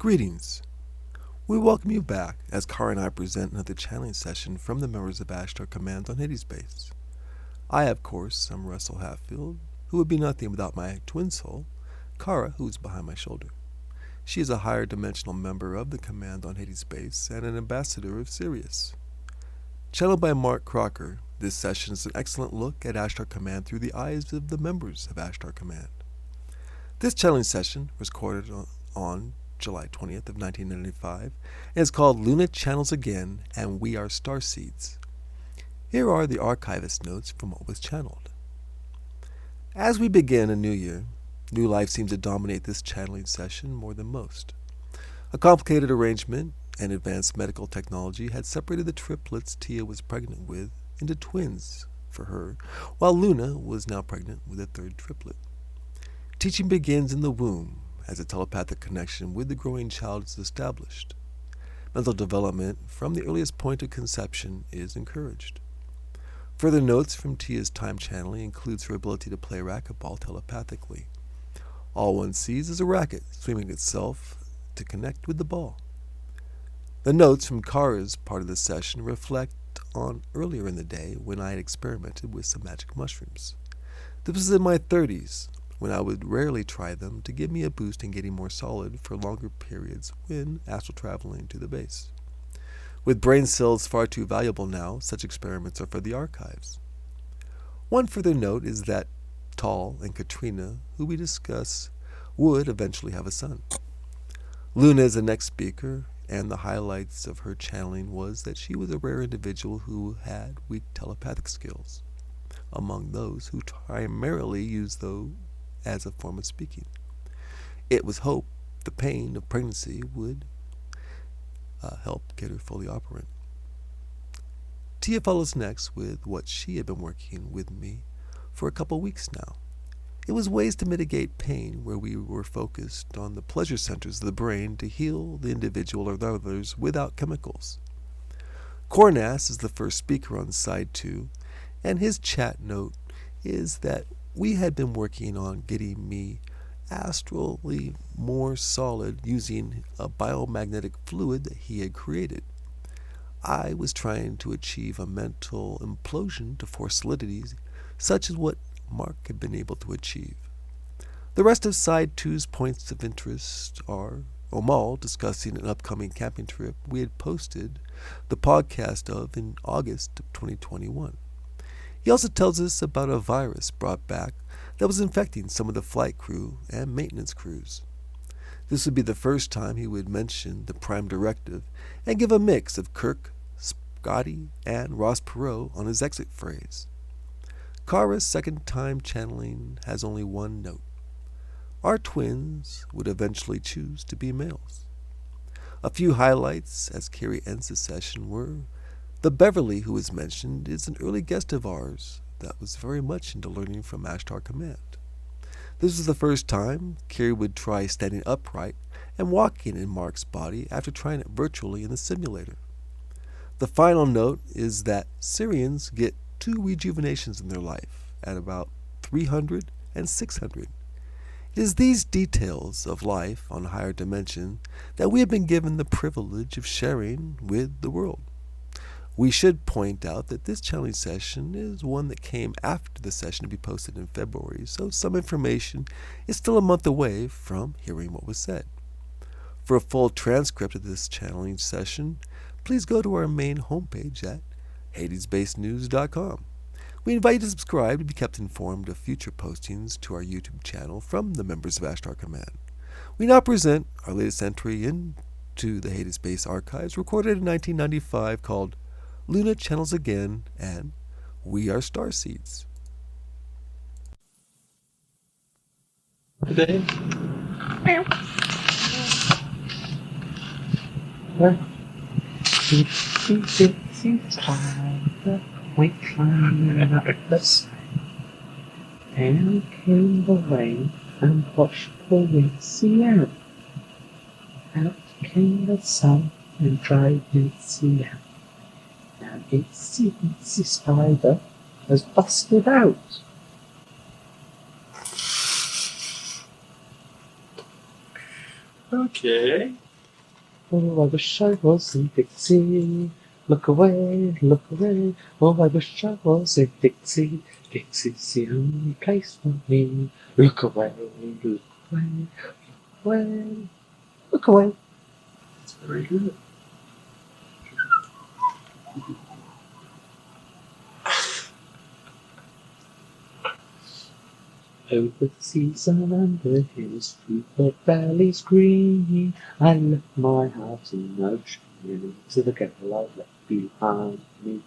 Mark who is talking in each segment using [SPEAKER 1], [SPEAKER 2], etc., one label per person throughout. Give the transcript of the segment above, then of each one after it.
[SPEAKER 1] Greetings. We welcome you back as Karra and I present another channeling session from the members of Ashtar Command on Hades base. I, of course, am Russell Hatfield, who would be nothing without my twin soul, Karra, who is behind my shoulder. She is a higher dimensional member of the Command on Hades base and an ambassador of Sirius. Channeled by Mark Crocker, this session is an excellent look at Ashtar Command through the eyes of the members of Ashtar Command. This channeling session was recorded on July 20th of 1995 and is called Luna Channels Again and We Are Starseeds. Here are the Archivist Notes from what was channeled. As we begin a new year, new life seems to dominate this channeling session more than most. A complicated arrangement and advanced medical technology had separated the triplets Tia was pregnant with into twins for her, while Luna was now pregnant with a third triplet. Teaching begins in the womb as a telepathic connection with the growing child is established. Mental development from the earliest point of conception is encouraged. Further notes from Tia's time channeling includes her ability to play racquetball telepathically. All one sees is a racket swinging itself to connect with the ball. The notes from Karra's part of the session reflect on earlier in the day when I had experimented with some magic mushrooms. This was in my 30s, when I would rarely try them to give me a boost in getting more solid for longer periods when astral traveling to the base. With brain cells far too valuable now, such experiments are for the archives. One further note is that Taal and Katrina, who we discuss, would eventually have a son. Luna is the next speaker, and the highlights of her channeling was that she was a rare individual who had weak telepathic skills, among those who primarily use those as a form of speaking. It was hoped the pain of pregnancy would help get her fully operant. Tia follows next with what she had been working with me for a couple weeks now. It was ways to mitigate pain where we were focused on the pleasure centers of the brain to heal the individual or others without chemicals. Kornas is the first speaker on side 2, and his chat note is that we had been working on getting me astrally more solid using a biomagnetic fluid that he had created. I was trying to achieve a mental implosion to force solidity, such as what Mark had been able to achieve. The rest of side 2's points of interest are Omal discussing an upcoming camping trip we had posted the podcast of in August of 2021. He also tells us about a virus brought back that was infecting some of the flight crew and maintenance crews. This would be the first time he would mention the prime directive and give a mix of Kirk, Scotty, and Ross Perot on his exit phrase. Karra's second time channeling has only one note. Our twins would eventually choose to be males. A few highlights as Kiri ends the session were the Beverly who was mentioned is an early guest of ours that was very much into learning from Ashtar Command. This was the first time Kiri would try standing upright and walking in Mark's body after trying it virtually in the simulator. The final note is that Sirians get 2 rejuvenations in their life at about 300 and 600. It is these details of life on a higher dimension that we have been given the privilege of sharing with the world. We should point out that this channeling session is one that came after the session to be posted in February, so some information is still a month away from hearing what was said. For a full transcript of this channeling session, please go to our main homepage at hadesbasenews.com. We invite you to subscribe to be kept informed of future postings to our YouTube channel from the members of Ashtar Command. We now present our latest entry into the Hades Base archives, recorded in 1995, called Luna Channels Again and We Are Starseeds.
[SPEAKER 2] Today, we climbed up the side, and came the rain and washed the windsea out. Out came the sun and dried windsea out. Now itsy bitsy spider has busted out.
[SPEAKER 3] Okay.
[SPEAKER 2] Oh, I wish I was in Dixie. Look away, look away. Oh, I wish I was in Dixie. Dixie's the only place for me. Look away, look away, look away, look away.
[SPEAKER 1] It's very good.
[SPEAKER 2] Over the seas and under hills, through the valleys green, I left my heart in the ocean, to the girl I left behind me.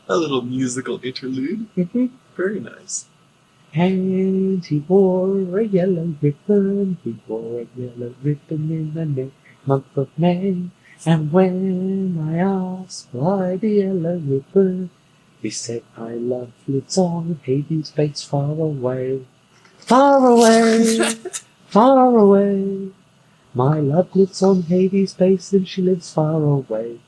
[SPEAKER 1] A little musical interlude. Very nice.
[SPEAKER 2] And he wore a yellow ribbon, he wore a yellow ribbon in the month of May. And when I asked why the yellow ribbon, he said, my love lives on Hades' base far away. Far away, far away. My love lives on Hades' base and she lives far away.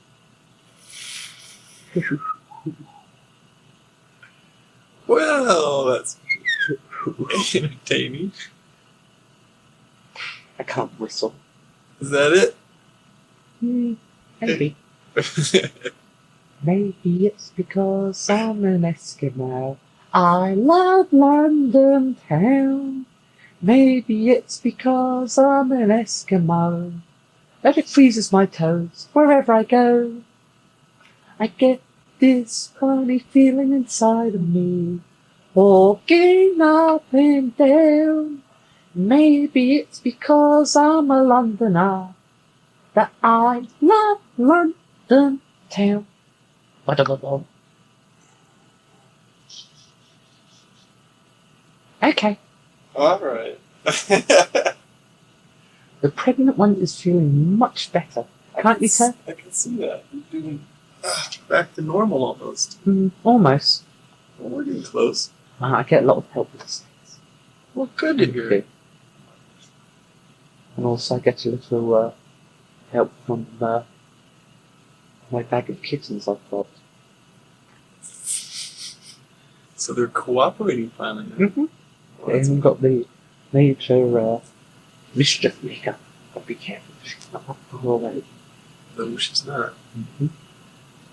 [SPEAKER 1] Well, that's entertaining.
[SPEAKER 2] I can't whistle.
[SPEAKER 1] Is that it?
[SPEAKER 2] Maybe. Maybe it's because I'm an Eskimo. I love London town. Maybe it's because I'm an Eskimo. That it freezes my toes wherever I go. I get this funny feeling inside of me, walking up and down. Maybe it's because I'm a Londoner that I love London town. Okay.
[SPEAKER 1] Alright.
[SPEAKER 2] The pregnant one is feeling much better. Can't you tell?
[SPEAKER 1] I can see that. You're doing back to normal almost.
[SPEAKER 2] Almost.
[SPEAKER 1] Well, we're getting close.
[SPEAKER 2] I get a lot of help with this.
[SPEAKER 1] Well, good to hear.
[SPEAKER 2] And also I get a little help from my bag of kittens I've got.
[SPEAKER 1] So they're cooperating finally.
[SPEAKER 2] Mm-hmm.
[SPEAKER 1] Well,
[SPEAKER 2] They haven't got the major mischief maker. But be careful, she's not up the whole way.
[SPEAKER 1] no, she's not.
[SPEAKER 2] Mm-hmm.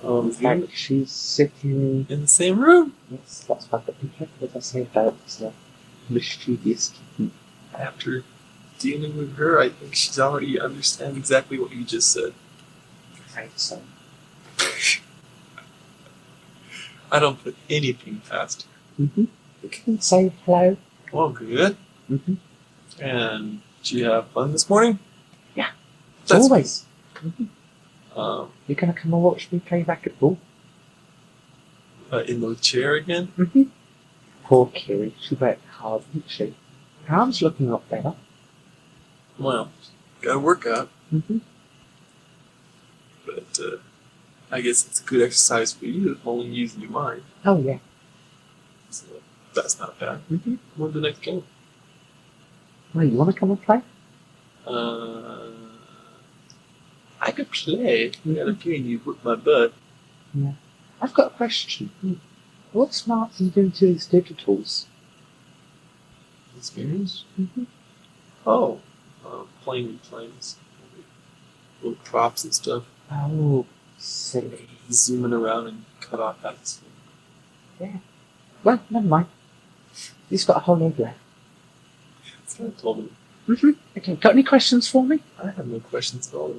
[SPEAKER 1] In
[SPEAKER 2] In fact, she's sitting...
[SPEAKER 1] in the same room?
[SPEAKER 2] Yes, that's why I've got to be careful as I say about mischievous kitten.
[SPEAKER 1] After dealing with her, I think she's already understand exactly what you just said.
[SPEAKER 2] Right, so...
[SPEAKER 1] I don't put anything past her.
[SPEAKER 2] Mm-hmm. You can say hello.
[SPEAKER 1] Well, good.
[SPEAKER 2] Mm-hmm.
[SPEAKER 1] And did you have fun this morning?
[SPEAKER 2] Yeah.
[SPEAKER 1] That's
[SPEAKER 2] Always. You're going to come and watch me play racquetball?
[SPEAKER 1] In the chair again?
[SPEAKER 2] Mm-hmm. Poor Kiri, she worked hard, didn't she? Her arm's looking a lot better.
[SPEAKER 1] Well, gotta work out.
[SPEAKER 2] Mm-hmm.
[SPEAKER 1] But I guess it's a good exercise for you if only using your mind.
[SPEAKER 2] Oh, yeah.
[SPEAKER 1] So that's not bad.
[SPEAKER 2] Mm-hmm.
[SPEAKER 1] When's the next game?
[SPEAKER 2] Well, you want to come and play?
[SPEAKER 1] I could play. I got a feeling you've whipped my butt.
[SPEAKER 2] Yeah. I've got a question. What's Martin doing to his digitals?
[SPEAKER 1] Experience?
[SPEAKER 2] Mm-hmm.
[SPEAKER 1] Oh, playing with planes. Little props and stuff.
[SPEAKER 2] Oh, silly.
[SPEAKER 1] Zooming around and cut off that.
[SPEAKER 2] Yeah. Well, never mind. He's got a whole load left.
[SPEAKER 1] That's what I told him.
[SPEAKER 2] Mm-hmm. Okay, got any questions for me?
[SPEAKER 1] I have no questions at all.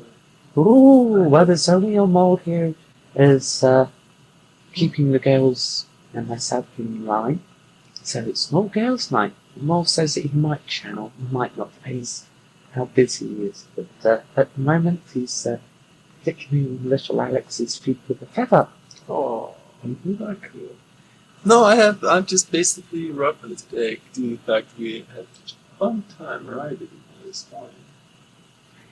[SPEAKER 2] Ooh, well, there's only Omal here is keeping the girls and myself in line. So it's not girls' night. Omal says that he might channel, he might not, depends how busy he is. But at the moment, he's tickling little Alex's feet with a feather.
[SPEAKER 1] Oh, not cool. No, I'm just basically roughing it today due to the fact we had such a fun time riding this morning.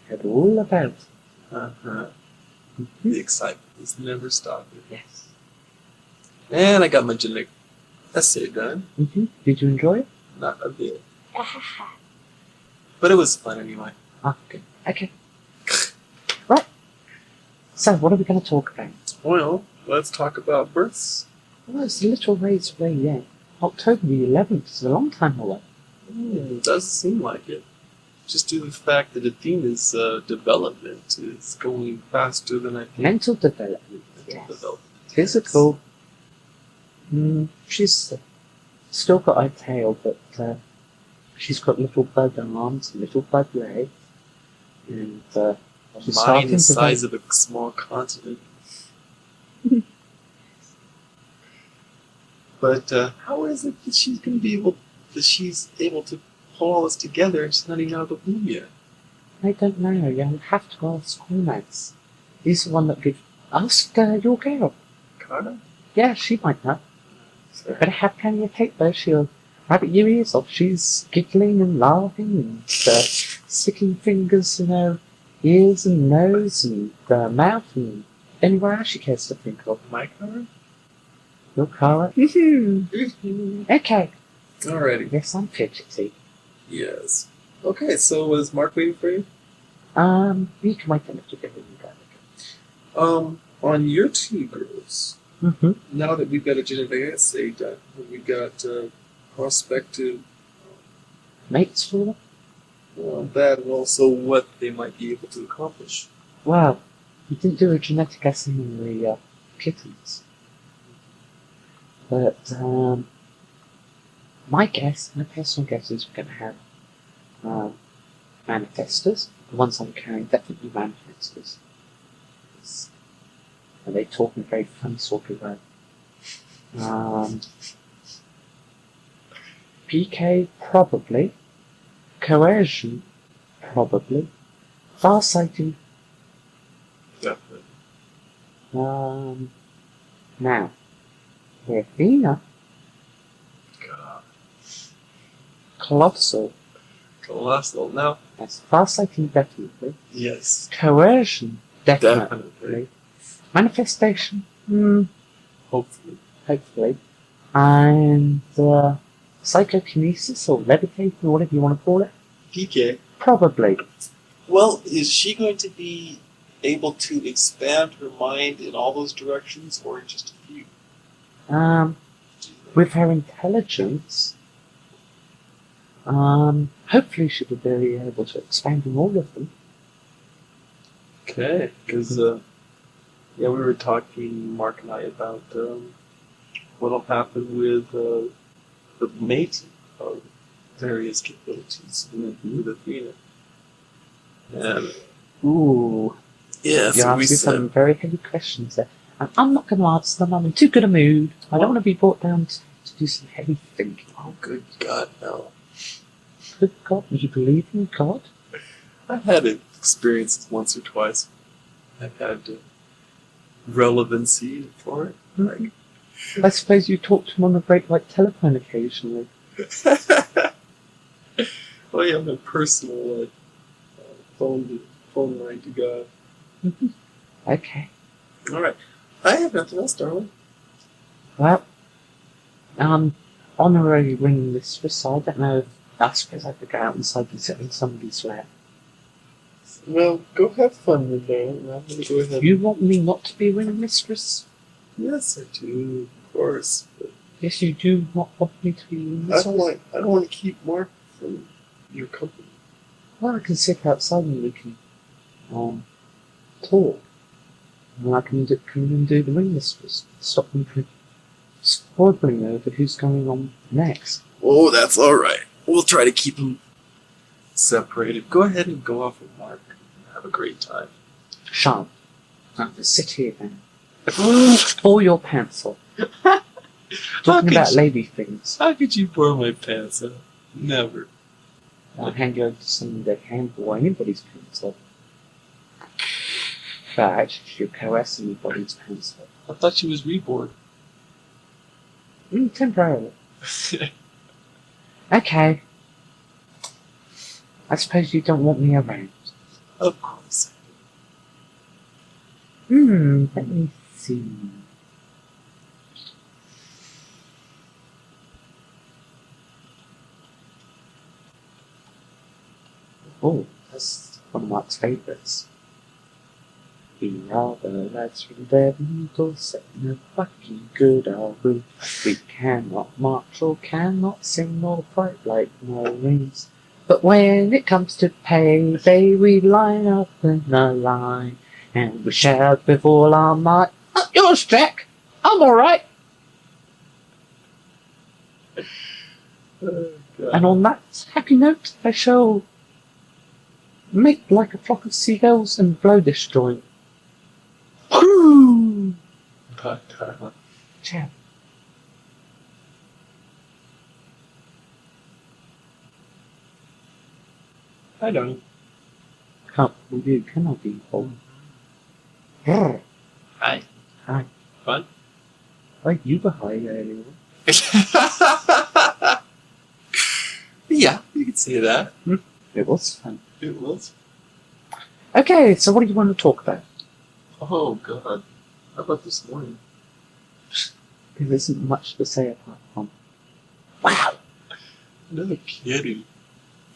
[SPEAKER 2] I heard all about it.
[SPEAKER 1] The excitement is never stopping.
[SPEAKER 2] Yes.
[SPEAKER 1] And I got my genetic essay done.
[SPEAKER 2] Mm-hmm. Did you enjoy it?
[SPEAKER 1] Not a bit. But it was fun anyway.
[SPEAKER 2] Okay. Okay. Right. So, what are we going to talk about?
[SPEAKER 1] Well, let's talk about births.
[SPEAKER 2] Well, it's a little ways away yet. October the 11th is a long time away.
[SPEAKER 1] It doesn't seem like it. just due to the fact that Athena's development is going faster than I think.
[SPEAKER 2] Mental development,
[SPEAKER 1] Mental
[SPEAKER 2] yes.
[SPEAKER 1] development.
[SPEAKER 2] Physical. She's still got her tail, but she's got little bud arms, little bud legs, and she's
[SPEAKER 1] Mine
[SPEAKER 2] starting
[SPEAKER 1] the
[SPEAKER 2] to
[SPEAKER 1] size of a small continent. But how is it that she's going to be able? That she's able to pull all this together and she's not even out of the womb yet?
[SPEAKER 2] I don't know. You'll have to ask Kornas. He's the one that gives. Ask your girl.
[SPEAKER 1] Karra?
[SPEAKER 2] Yeah, she might know. Better have plenty of tape though. She'll rabbit your ears off. She's giggling and laughing and sticking fingers in her ears and nose and mouth and anywhere else she cares to think of.
[SPEAKER 1] My Karra?
[SPEAKER 2] Your Karra? Okay.
[SPEAKER 1] Alrighty.
[SPEAKER 2] Yes, I'm fidgety.
[SPEAKER 1] Yes. Okay, so was Mark waiting for you?
[SPEAKER 2] You can wait a little bit when you go.
[SPEAKER 1] On your two girls,
[SPEAKER 2] Mm-hmm.
[SPEAKER 1] now that we've got a genetic assay done, we've got prospective
[SPEAKER 2] Mates for them?
[SPEAKER 1] that and also what they might be able to accomplish.
[SPEAKER 2] Well, we didn't do a genetic assay on the kittens. But, my personal guess is we're going to have manifestors. The ones I'm carrying, definitely manifestors. And they talk in a very funny sort of way. PK, probably. Coercion, probably. Farsighting.
[SPEAKER 1] Definitely.
[SPEAKER 2] Now, Athena,
[SPEAKER 1] God.
[SPEAKER 2] colossal.
[SPEAKER 1] Colossal. Now,
[SPEAKER 2] That's farsighting, definitely.
[SPEAKER 1] yes.
[SPEAKER 2] Coercion, definitely.
[SPEAKER 1] Definitely.
[SPEAKER 2] Manifestation,
[SPEAKER 1] Hopefully.
[SPEAKER 2] hopefully. And psychokinesis or levitating, or whatever you want to call it.
[SPEAKER 1] PK.
[SPEAKER 2] Probably.
[SPEAKER 1] Well, is she going to be able to expand her mind in all those directions or in just a few?
[SPEAKER 2] With her intelligence, hopefully she'll be able to expand in all of them.
[SPEAKER 1] Okay, because we were talking, Mark and I, about what'll happen with the mate of various capabilities with Athena. And
[SPEAKER 2] Ooh,
[SPEAKER 1] yeah,
[SPEAKER 2] you're
[SPEAKER 1] so we
[SPEAKER 2] asking
[SPEAKER 1] said,
[SPEAKER 2] some very heavy questions there. And I'm not going to answer them. I'm in too good a mood. I don't want to be brought down to do some heavy thinking.
[SPEAKER 1] oh, good God, no.
[SPEAKER 2] Good God, do you believe in God?
[SPEAKER 1] I've had experiences once or twice. I've had relevancy for it. Like,
[SPEAKER 2] I suppose you talk to him on the break like telephone occasionally.
[SPEAKER 1] well, yeah, my personal phone line to God.
[SPEAKER 2] Okay.
[SPEAKER 1] All right. I have nothing else, darling.
[SPEAKER 2] Well, honorary ring mistress, I don't know if I suppose I could go out inside and sit in somebody's lap.
[SPEAKER 1] Well, go have fun with that. I'm going to go ahead.
[SPEAKER 2] You want me not to be ring mistress?
[SPEAKER 1] Yes, I do, of course. But
[SPEAKER 2] Yes, you do not want me to be ring
[SPEAKER 1] I
[SPEAKER 2] mistress?
[SPEAKER 1] don't want to keep Mark from your company.
[SPEAKER 2] Well, I can sit outside and we can talk. And I can come in and do the ring mistress. Stop them from squabbling over who's going on next.
[SPEAKER 1] Oh, that's all right. We'll try to keep them separated. Go ahead and go off with Mark. Have a great time.
[SPEAKER 2] Sharp. Sit here then. Pull your pants off. Talking about lady things.
[SPEAKER 1] How could you pour my pants up? Never.
[SPEAKER 2] I'll hand you over to someone that can pull anybody's pants off. In fact, you caress anybody's pants off.
[SPEAKER 1] I thought she was reborn.
[SPEAKER 2] Temporarily. Okay. I suppose you don't want me around.
[SPEAKER 1] Of course.
[SPEAKER 2] Let me see. Oh, that's one of Mark's favourites. We are the lads from Devon, setting a fucking good old roof. We cannot march or cannot sing nor fight like Marines, But when it comes to payday, we line up in a line, and we shout with all our might, "Up yours, Jack! I'm alright!" And on that happy note, I shall make like a flock of seagulls and blow this joint. Whoo! Ciao.
[SPEAKER 3] I don't.
[SPEAKER 2] Can't believe you, can I be old? Brr.
[SPEAKER 3] Hi.
[SPEAKER 2] Hi.
[SPEAKER 3] Fun?
[SPEAKER 2] Like you were high earlier.
[SPEAKER 3] Yeah, you can say that.
[SPEAKER 2] It was fun.
[SPEAKER 3] It was.
[SPEAKER 2] Okay, so what do you want to talk about?
[SPEAKER 3] Oh, God. How about this morning?
[SPEAKER 2] There isn't much to say apart from, wow,
[SPEAKER 3] No kidding.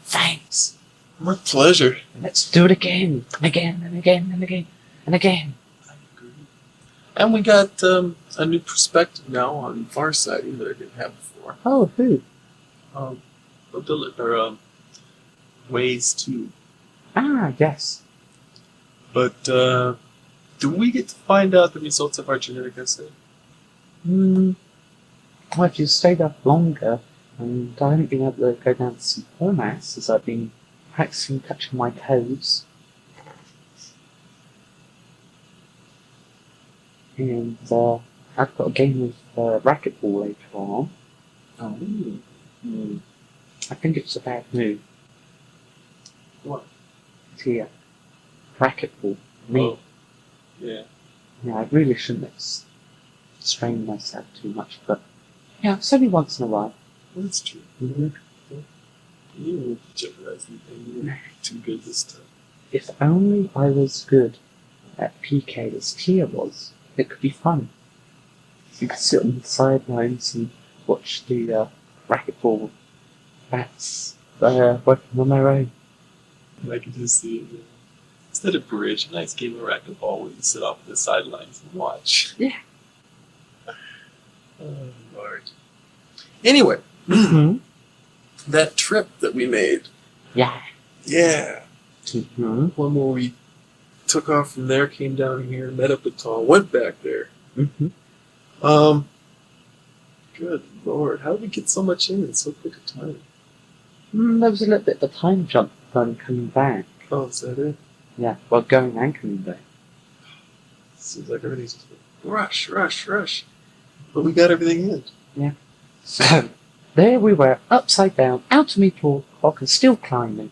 [SPEAKER 2] thanks.
[SPEAKER 3] My pleasure.
[SPEAKER 2] Let's do it again, and again, and again, and again, and again.
[SPEAKER 3] I agree. And we got a new perspective now on farsighting that I didn't have before.
[SPEAKER 2] Oh, who?
[SPEAKER 3] Ways to.
[SPEAKER 2] Ah, yes.
[SPEAKER 3] But do we get to find out the results of our genetic essay?
[SPEAKER 2] Well, if you stayed up longer, and I haven't been able to go down to see Kornas as I've been practicing touching my toes. And I've got a game of racquetball later on.
[SPEAKER 3] Oh.
[SPEAKER 2] I think it's a bad move.
[SPEAKER 3] What?
[SPEAKER 2] Here. Racquetball. Me.
[SPEAKER 3] Oh. Yeah.
[SPEAKER 2] Yeah, I really shouldn't have strained myself too much, but yeah, it's only once in a while.
[SPEAKER 3] That's true.
[SPEAKER 2] Mm-hmm.
[SPEAKER 3] You won't jeopardize anything. You're too good this time.
[SPEAKER 2] If only I was good at PK as Tia was, it could be fun. You could sit on the sidelines and watch the racquetball bats working on their own.
[SPEAKER 3] I can just see it. Instead of bridge, a nice game of racquetball where you sit off the sidelines and watch.
[SPEAKER 2] Yeah.
[SPEAKER 3] Oh, Lord. Anyway, that trip that we made.
[SPEAKER 2] Yeah.
[SPEAKER 3] Yeah.
[SPEAKER 2] Mm-hmm.
[SPEAKER 3] One more we took off from there, came down here, met up with Taal, went back there.
[SPEAKER 2] Mm-hmm.
[SPEAKER 3] Good Lord, how did we get so much in so quick a time?
[SPEAKER 2] There was a little bit of a time jump from coming back.
[SPEAKER 3] Oh, is that it?
[SPEAKER 2] Yeah, well, going and coming back.
[SPEAKER 3] Seems like everything's just rush, rush, rush. But we got everything in.
[SPEAKER 2] Yeah. So, there we were, upside down, out to meet Lord Clock and still climbing.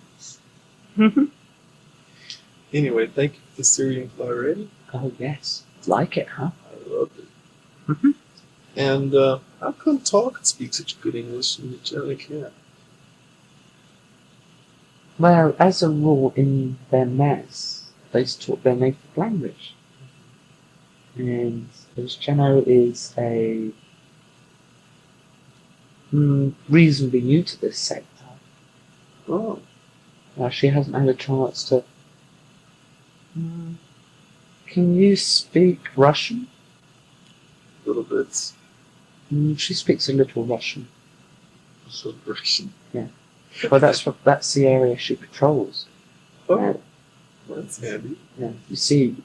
[SPEAKER 3] Anyway, thank you for the Sirian fly ready.
[SPEAKER 2] Oh, yes. Like it, huh?
[SPEAKER 3] I loved it.
[SPEAKER 2] Mm-hmm.
[SPEAKER 3] And how come Taal can speak such good English and you generally can't?
[SPEAKER 2] Well, as a rule, in their mess, they taught their native language. And as Jenno is a reasonably new to this sector,
[SPEAKER 3] Oh.
[SPEAKER 2] she hasn't had a chance to. Can you speak Russian?
[SPEAKER 3] Little bits.
[SPEAKER 2] She speaks a little Russian.
[SPEAKER 3] So Russian.
[SPEAKER 2] Well, that's the area she patrols.
[SPEAKER 3] Oh, that's handy.
[SPEAKER 2] Yeah, you see,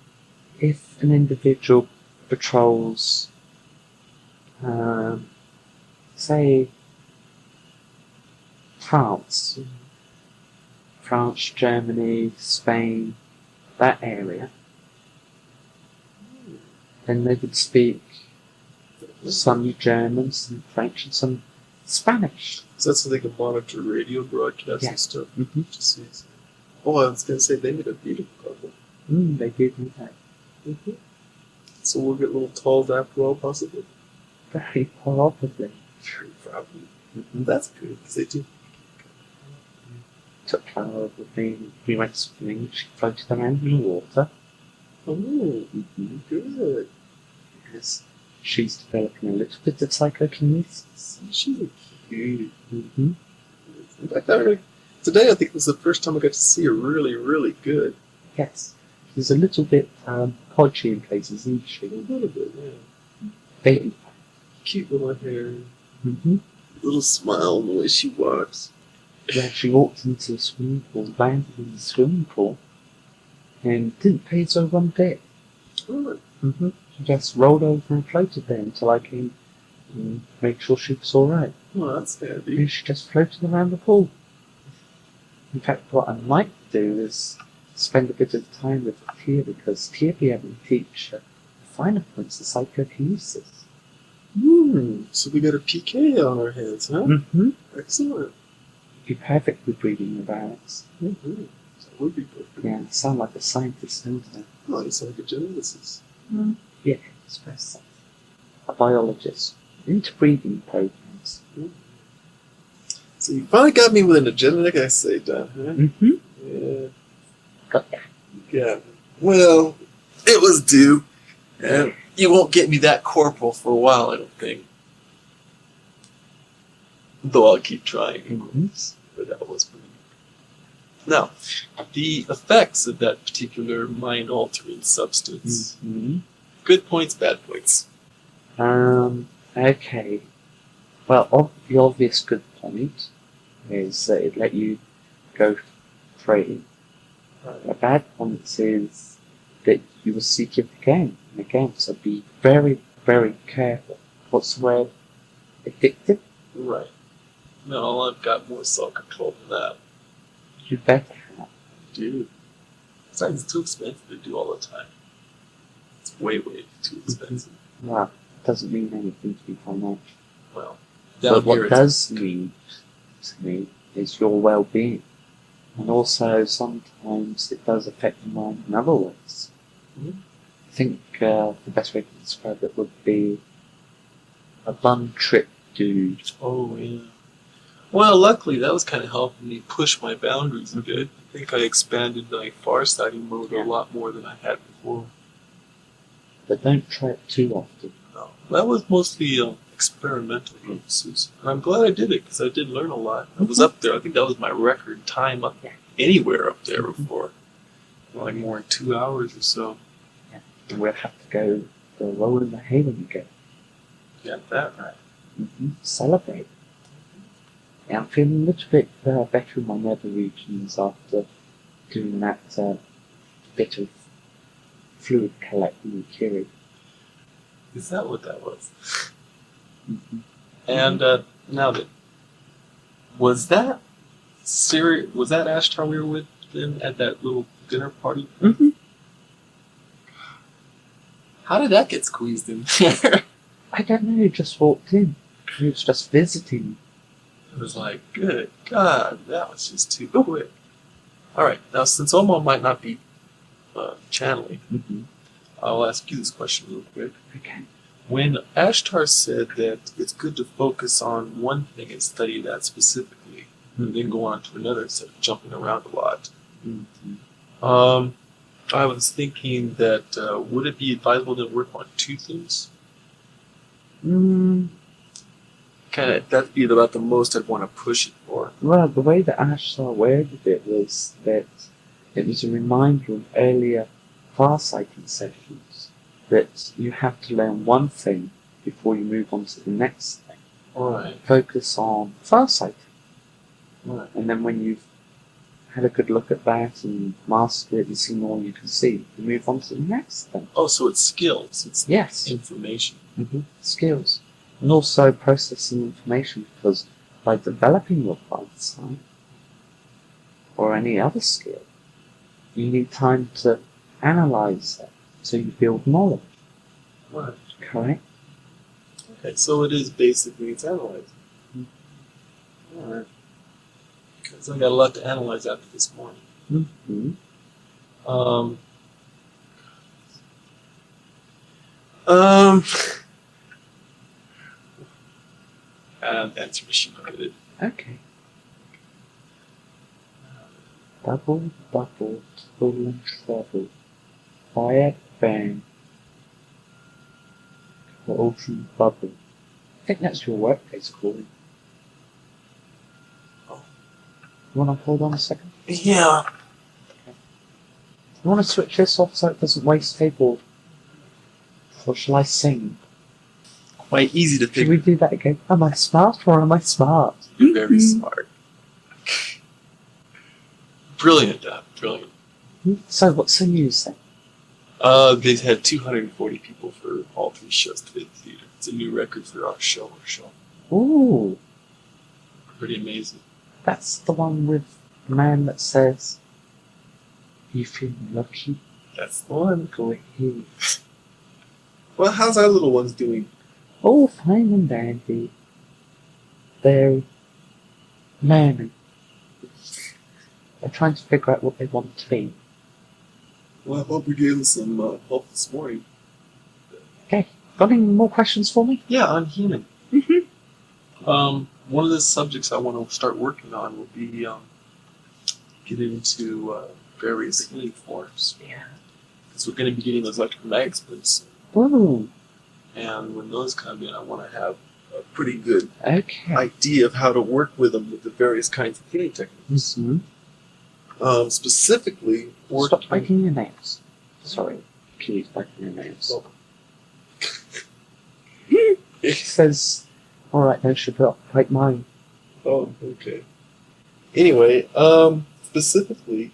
[SPEAKER 2] if an individual patrols, say, France, Germany, Spain, that area, then they would speak some German, some French, and some Spanish.
[SPEAKER 3] So that's so they can monitor radio broadcasts and stuff.
[SPEAKER 2] Mm-hmm.
[SPEAKER 3] Just see. Oh, I was going to say, they made a beautiful couple.
[SPEAKER 2] They did, didn't they?
[SPEAKER 3] Mm-hmm. So we'll get little Taals after all, possibly?
[SPEAKER 2] Very probably.
[SPEAKER 3] Very probably.
[SPEAKER 2] Mm-hmm.
[SPEAKER 3] That's good, because they do.
[SPEAKER 2] Took Karra with me. We went swimming. She floated around in the water.
[SPEAKER 3] Oh, good.
[SPEAKER 2] Yes, she's developing a little bit of psychokinesis.
[SPEAKER 3] She's a cutie.
[SPEAKER 2] Mm-hmm.
[SPEAKER 3] In fact, today I think was the first time I got to see her really, really good.
[SPEAKER 2] Yes, she's a little bit podgy in places, isn't she?
[SPEAKER 3] A little bit, yeah.
[SPEAKER 2] Baby.
[SPEAKER 3] Cute little hair.
[SPEAKER 2] Mm-hmm.
[SPEAKER 3] Little smile in the way she walks.
[SPEAKER 2] where she walked into the swimming pool, landed in the swimming pool, and didn't phase her one bit.
[SPEAKER 3] Mm.
[SPEAKER 2] She just rolled over and floated there until I came and made sure she was alright.
[SPEAKER 3] Well, that's handy.
[SPEAKER 2] And she just floated around the pool. In fact, what I might do is spend a bit of time with Kiri, because Kiri will be able to teach the finer points of psychokinesis.
[SPEAKER 3] So we got a PK on our hands, huh?
[SPEAKER 2] Mm-hmm.
[SPEAKER 3] Excellent.
[SPEAKER 2] Be perfect with reading the barracks.
[SPEAKER 3] Mm-hmm. That would be perfect.
[SPEAKER 2] Yeah, sound like a scientist, don't they?
[SPEAKER 3] Oh, you sound like a geneticist.
[SPEAKER 2] Yeah, I suppose so. A biologist. Into breeding programs.
[SPEAKER 3] So you finally got me with an genetic essay done, huh?
[SPEAKER 2] Mm-hmm.
[SPEAKER 3] Yeah.
[SPEAKER 2] Got ya.
[SPEAKER 3] Yeah. Well, it was due. And you won't get me that corporal for a while, I don't think. Though I'll keep trying, of course. But that was for me. Now, the effects of that particular mind-altering substance.
[SPEAKER 2] Mm-hmm.
[SPEAKER 3] Good points, bad points.
[SPEAKER 2] Okay. Well, the obvious good point is that it let you go free. A bad point is that you will seek it again and again, so be very, very careful. What's the word? Addictive?
[SPEAKER 3] Right. No, I've got more self-control than that.
[SPEAKER 2] You better have.
[SPEAKER 3] Dude. Besides, it's too expensive to do all the time. It's way, way too expensive.
[SPEAKER 2] Well, it doesn't mean anything to be financial.
[SPEAKER 3] Well,
[SPEAKER 2] But
[SPEAKER 3] down
[SPEAKER 2] what
[SPEAKER 3] here
[SPEAKER 2] does mean to me is your well-being. And also, sometimes it does affect the mind in other ways.
[SPEAKER 3] Mhm.
[SPEAKER 2] I think the best way to describe it would be a bum trip dude.
[SPEAKER 3] Oh, yeah. Well, luckily, that was kind of helping me push my boundaries a bit. I think I expanded my far-sighting mode a lot more than I had before.
[SPEAKER 2] But don't try it too often.
[SPEAKER 3] No, that was mostly experimental purposes. And I'm glad I did it, because I did learn a lot. I was up there. I think that was my record time up anywhere up there before. Like more than 2 hours or so.
[SPEAKER 2] And we'll have to go for a roll in the hay when you go.
[SPEAKER 3] Got that right.
[SPEAKER 2] Celebrate. Yeah, I'm feeling a little bit better in my nether regions after doing that bit of fluid collecting with Kiri.
[SPEAKER 3] Is that what that was?
[SPEAKER 2] Mm-hmm.
[SPEAKER 3] And now that was that was that Ashtar we were with then at that little dinner party?
[SPEAKER 2] Mm-hmm.
[SPEAKER 3] How did that get squeezed in there?
[SPEAKER 2] I don't know, he just walked in. He was just visiting.
[SPEAKER 3] It was like, good God, that was just too quick. Alright, now since Omal might not be channeling, I'll ask you this question real quick.
[SPEAKER 2] Okay.
[SPEAKER 3] When Ashtar said that it's good to focus on one thing and study that specifically, and then go on to another instead of jumping around a lot, I was thinking that would it be advisable to work on two things? That'd be about the most I'd want to push it for.
[SPEAKER 2] Well, the way that Ashtar worded it was that it was a reminder of earlier far-sighting sessions that you have to learn one thing before you move on to the next thing.
[SPEAKER 3] Right.
[SPEAKER 2] Focus on far-sighting.
[SPEAKER 3] Right.
[SPEAKER 2] And then when you've had a good look at that and mastered it and seen all you can see, you move on to the next thing.
[SPEAKER 3] Oh, so it's skills. It's
[SPEAKER 2] Yes.
[SPEAKER 3] information.
[SPEAKER 2] Skills. And also processing information, because by developing your sight or any other skill, you need time to analyze it so you build knowledge.
[SPEAKER 3] Right.
[SPEAKER 2] Correct?
[SPEAKER 3] Okay, so it is basically it's analyzing. Alright. Because I got a lot to analyze after this morning. Answer machine credit.
[SPEAKER 2] Okay. Double, Taal and Travel. Fire, bang. Ocean bubble. I think that's your workplace calling.
[SPEAKER 3] Oh.
[SPEAKER 2] You want to hold on a second?
[SPEAKER 3] Yeah.
[SPEAKER 2] You want to switch this off so it doesn't waste keyboard? Or shall I sing?
[SPEAKER 3] Quite easy to
[SPEAKER 2] Should we
[SPEAKER 3] think.
[SPEAKER 2] do that again? Am I smart or am I smart?
[SPEAKER 3] You're very smart. Brilliant, brilliant.
[SPEAKER 2] So what's the news then?
[SPEAKER 3] They had 240 people for all 3 shows today at the theater. It's a new record for our show.
[SPEAKER 2] Ooh,
[SPEAKER 3] Pretty amazing.
[SPEAKER 2] that's the one with the man that says, "You feel lucky,
[SPEAKER 3] That's the one.
[SPEAKER 2] go ahead."
[SPEAKER 3] Well, how's our little ones doing?
[SPEAKER 2] Oh, fine and dandy. They're learning. They're trying to figure out what they want to be.
[SPEAKER 3] Well, I hope we gave them some help this morning.
[SPEAKER 2] Okay, got any more questions for me?
[SPEAKER 3] Yeah, on human. One of the subjects I want to start working on will be get into various healing forms.
[SPEAKER 2] Yeah.
[SPEAKER 3] Because we're going to be getting those electromagnet splints.
[SPEAKER 2] Ooh,
[SPEAKER 3] And when those come in, I want to have a pretty good
[SPEAKER 2] okay.
[SPEAKER 3] idea of how to work with them with the various kinds of healing techniques.
[SPEAKER 2] Mm-hmm.
[SPEAKER 3] Specifically,
[SPEAKER 2] Stop biting your nails. Sorry, Kiri's biting your nails.
[SPEAKER 3] Oh.
[SPEAKER 2] She says, "Alright then, she'll bite mine."
[SPEAKER 3] Oh, okay. Anyway, specifically,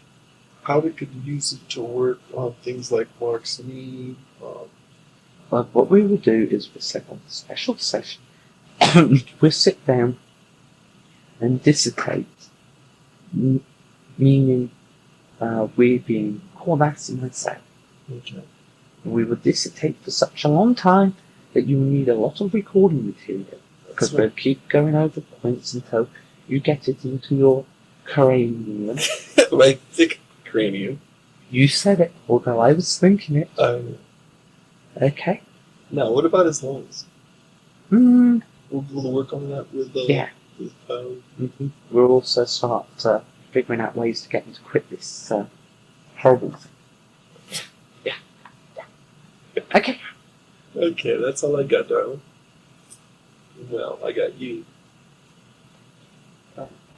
[SPEAKER 3] how we could use it to work on things like Mark's knee.
[SPEAKER 2] Well, what we will do is we'll set up a special session. We'll sit down and dissipate. Meaning, we being Kornas and myself.
[SPEAKER 3] Okay.
[SPEAKER 2] We will dissipate for such a long time that you will need a lot of recording material. Because we'll keep going over points until you get it into your cranium.
[SPEAKER 3] My thick cranium.
[SPEAKER 2] You said it, although I was thinking it. Okay.
[SPEAKER 3] Now, what about his lungs?
[SPEAKER 2] Mm,
[SPEAKER 3] We'll work on that with
[SPEAKER 2] yeah. Mm-hmm. We'll also start figuring out ways to get him to quit this horrible thing. Yeah. Okay.
[SPEAKER 3] Okay, that's all I got, darling. Well, I got you.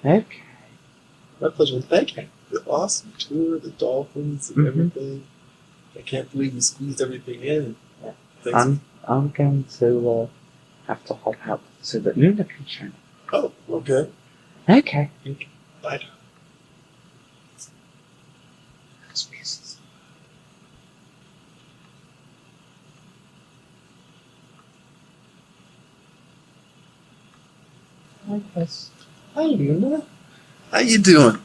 [SPEAKER 2] Okay.
[SPEAKER 3] My pleasure. Thank you. The awesome tour, the dolphins, and everything. I can't believe we squeezed everything in.
[SPEAKER 2] Yeah.
[SPEAKER 3] Thanks.
[SPEAKER 2] I'm going to have to hop out so that Luna can shine.
[SPEAKER 3] Oh, okay.
[SPEAKER 2] Okay.
[SPEAKER 3] Bye.
[SPEAKER 2] That's business. Hi, Chris.
[SPEAKER 3] Hi, Luna. How you doing?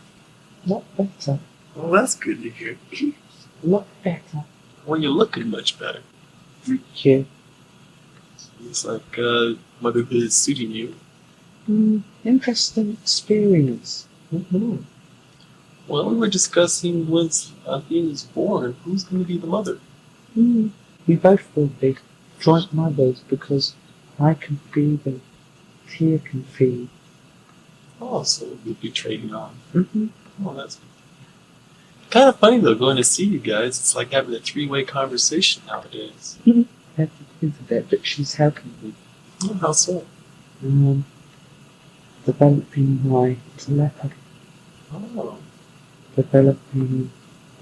[SPEAKER 2] Lot better.
[SPEAKER 3] Well, that's good to hear.
[SPEAKER 2] Lot better.
[SPEAKER 3] Well, you're looking much better.
[SPEAKER 2] Thank you.
[SPEAKER 3] It's like motherhood is suiting you.
[SPEAKER 2] Interesting experience.
[SPEAKER 3] Mm-hmm. Well, we were discussing once Athena is born, who's going to be the mother?
[SPEAKER 2] We both will be joint mothers because I can feed and Tia can feed.
[SPEAKER 3] Oh, so we'll be trading on.
[SPEAKER 2] Mm-hmm.
[SPEAKER 3] Oh, that's kind of funny, though, going to see you guys. It's like having a 3-way conversation nowadays.
[SPEAKER 2] That is a bit, but she's helping me.
[SPEAKER 3] Oh, how so?
[SPEAKER 2] Developing my telepathy.
[SPEAKER 3] Oh.
[SPEAKER 2] Developing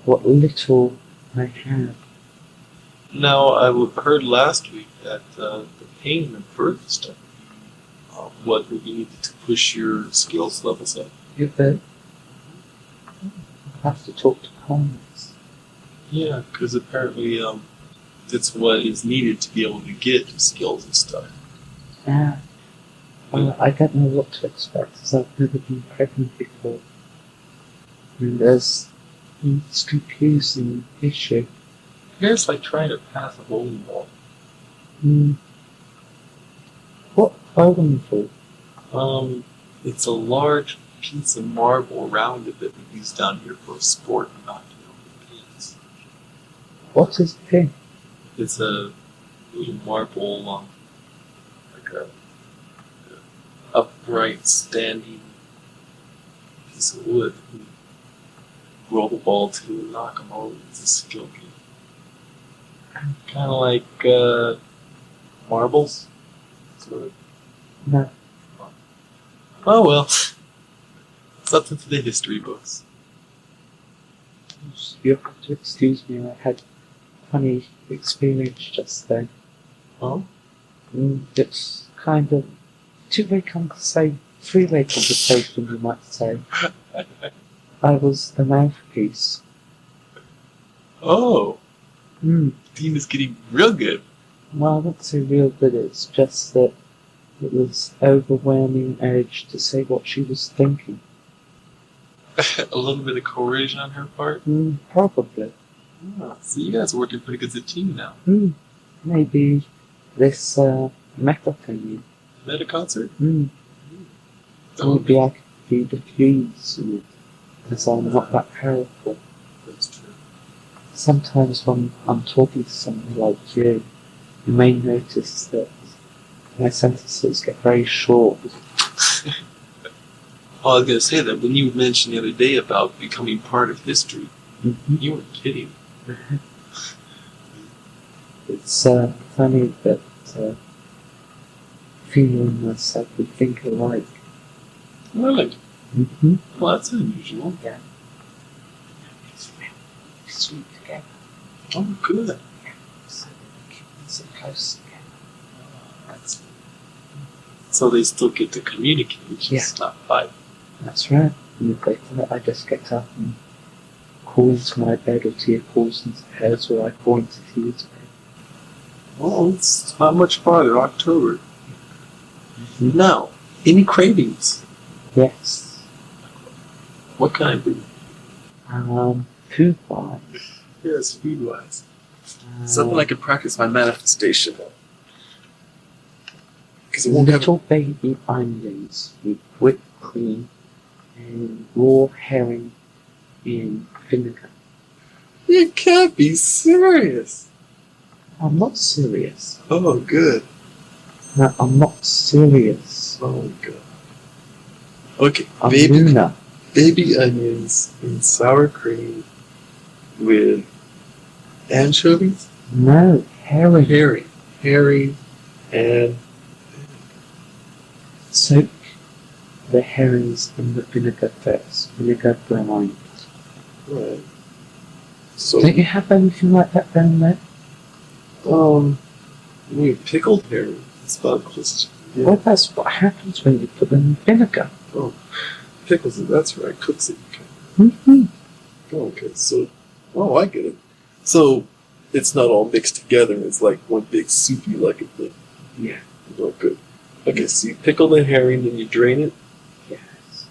[SPEAKER 2] what little I have.
[SPEAKER 3] Now, I heard last week that the pain and birth stuff what would you need to push your skills levels up.
[SPEAKER 2] But I have to talk to Kornas.
[SPEAKER 3] Yeah, because apparently that's what is needed to be able to get skills and stuff.
[SPEAKER 2] Yeah. I don't know what to expect as I've never been pregnant before. And it's a confusing issue.
[SPEAKER 3] I guess like trying to pass a bowling ball.
[SPEAKER 2] What bowling for?
[SPEAKER 3] It's a large piece of marble around it that we use down here for a sport and not pins.
[SPEAKER 2] What is a pin?
[SPEAKER 3] It's a little marble, like a upright, standing piece of wood. You roll the ball to and knock them over. It's a skill game. Kind of like marbles. Sort of.
[SPEAKER 2] No.
[SPEAKER 3] Oh well. Something to the history books.
[SPEAKER 2] You'll have to excuse me, I had a funny experience just then.
[SPEAKER 3] Oh?
[SPEAKER 2] It's kind of two-way Three-way conversation, you might say. I was the mouthpiece.
[SPEAKER 3] Oh,
[SPEAKER 2] Hmm.
[SPEAKER 3] Dean is getting real good.
[SPEAKER 2] Well, not so real good, it's just that it was overwhelming urge to say what she was thinking.
[SPEAKER 3] A little bit of coercion on her part.
[SPEAKER 2] Probably.
[SPEAKER 3] Oh, so you guys are working pretty good as a team now.
[SPEAKER 2] Maybe this metal thing.
[SPEAKER 3] Meta concert?
[SPEAKER 2] Maybe I could be the fuse, because I'm not that powerful.
[SPEAKER 3] That's true.
[SPEAKER 2] Sometimes when I'm talking to someone like you may notice that my sentences get very short.
[SPEAKER 3] Well, I was going to say that when you mentioned the other day about becoming part of history, you weren't kidding.
[SPEAKER 2] It's funny that Fiona and myself we think alike.
[SPEAKER 3] Really? Well, that's unusual.
[SPEAKER 2] Yeah. It's really sweet together.
[SPEAKER 3] Oh, good.
[SPEAKER 2] So close together.
[SPEAKER 3] So they still get to communicate, just not fight.
[SPEAKER 2] That's right. And if they fight, I just get up and call into my bed, or Tia calls into hers, or I call into Tia's bed.
[SPEAKER 3] Well, it's not much farther, October. Now, any cravings?
[SPEAKER 2] Yes.
[SPEAKER 3] What kind?
[SPEAKER 2] Food-wise.
[SPEAKER 3] Yes, food-wise. Something I could practice my manifestation on. Because it won't have
[SPEAKER 2] little baby onions with whipped cream and raw herring in vinegar.
[SPEAKER 3] You can't be serious.
[SPEAKER 2] I'm not serious.
[SPEAKER 3] Oh, good.
[SPEAKER 2] No, I'm not serious.
[SPEAKER 3] Oh, good. Okay,
[SPEAKER 2] I'm
[SPEAKER 3] baby
[SPEAKER 2] Luna.
[SPEAKER 3] onions in sour cream with anchovies?
[SPEAKER 2] No, herring.
[SPEAKER 3] Herring and...
[SPEAKER 2] Soak the herrings in the vinegar first. Vinegar brine.
[SPEAKER 3] Right. So,
[SPEAKER 2] Don't you have anything like that down there?
[SPEAKER 3] pickled herring. It's about just... Yeah.
[SPEAKER 2] Well, that's what happens when you put them in vinegar.
[SPEAKER 3] Oh, pickles it, that's right. Cooks it. Oh, okay, so... Oh, I get it. So, it's not all mixed together. It's like one big soupy like a thing.
[SPEAKER 2] Yeah.
[SPEAKER 3] Oh, good. Okay, so you pickle the herring, then you drain it.
[SPEAKER 2] Yes.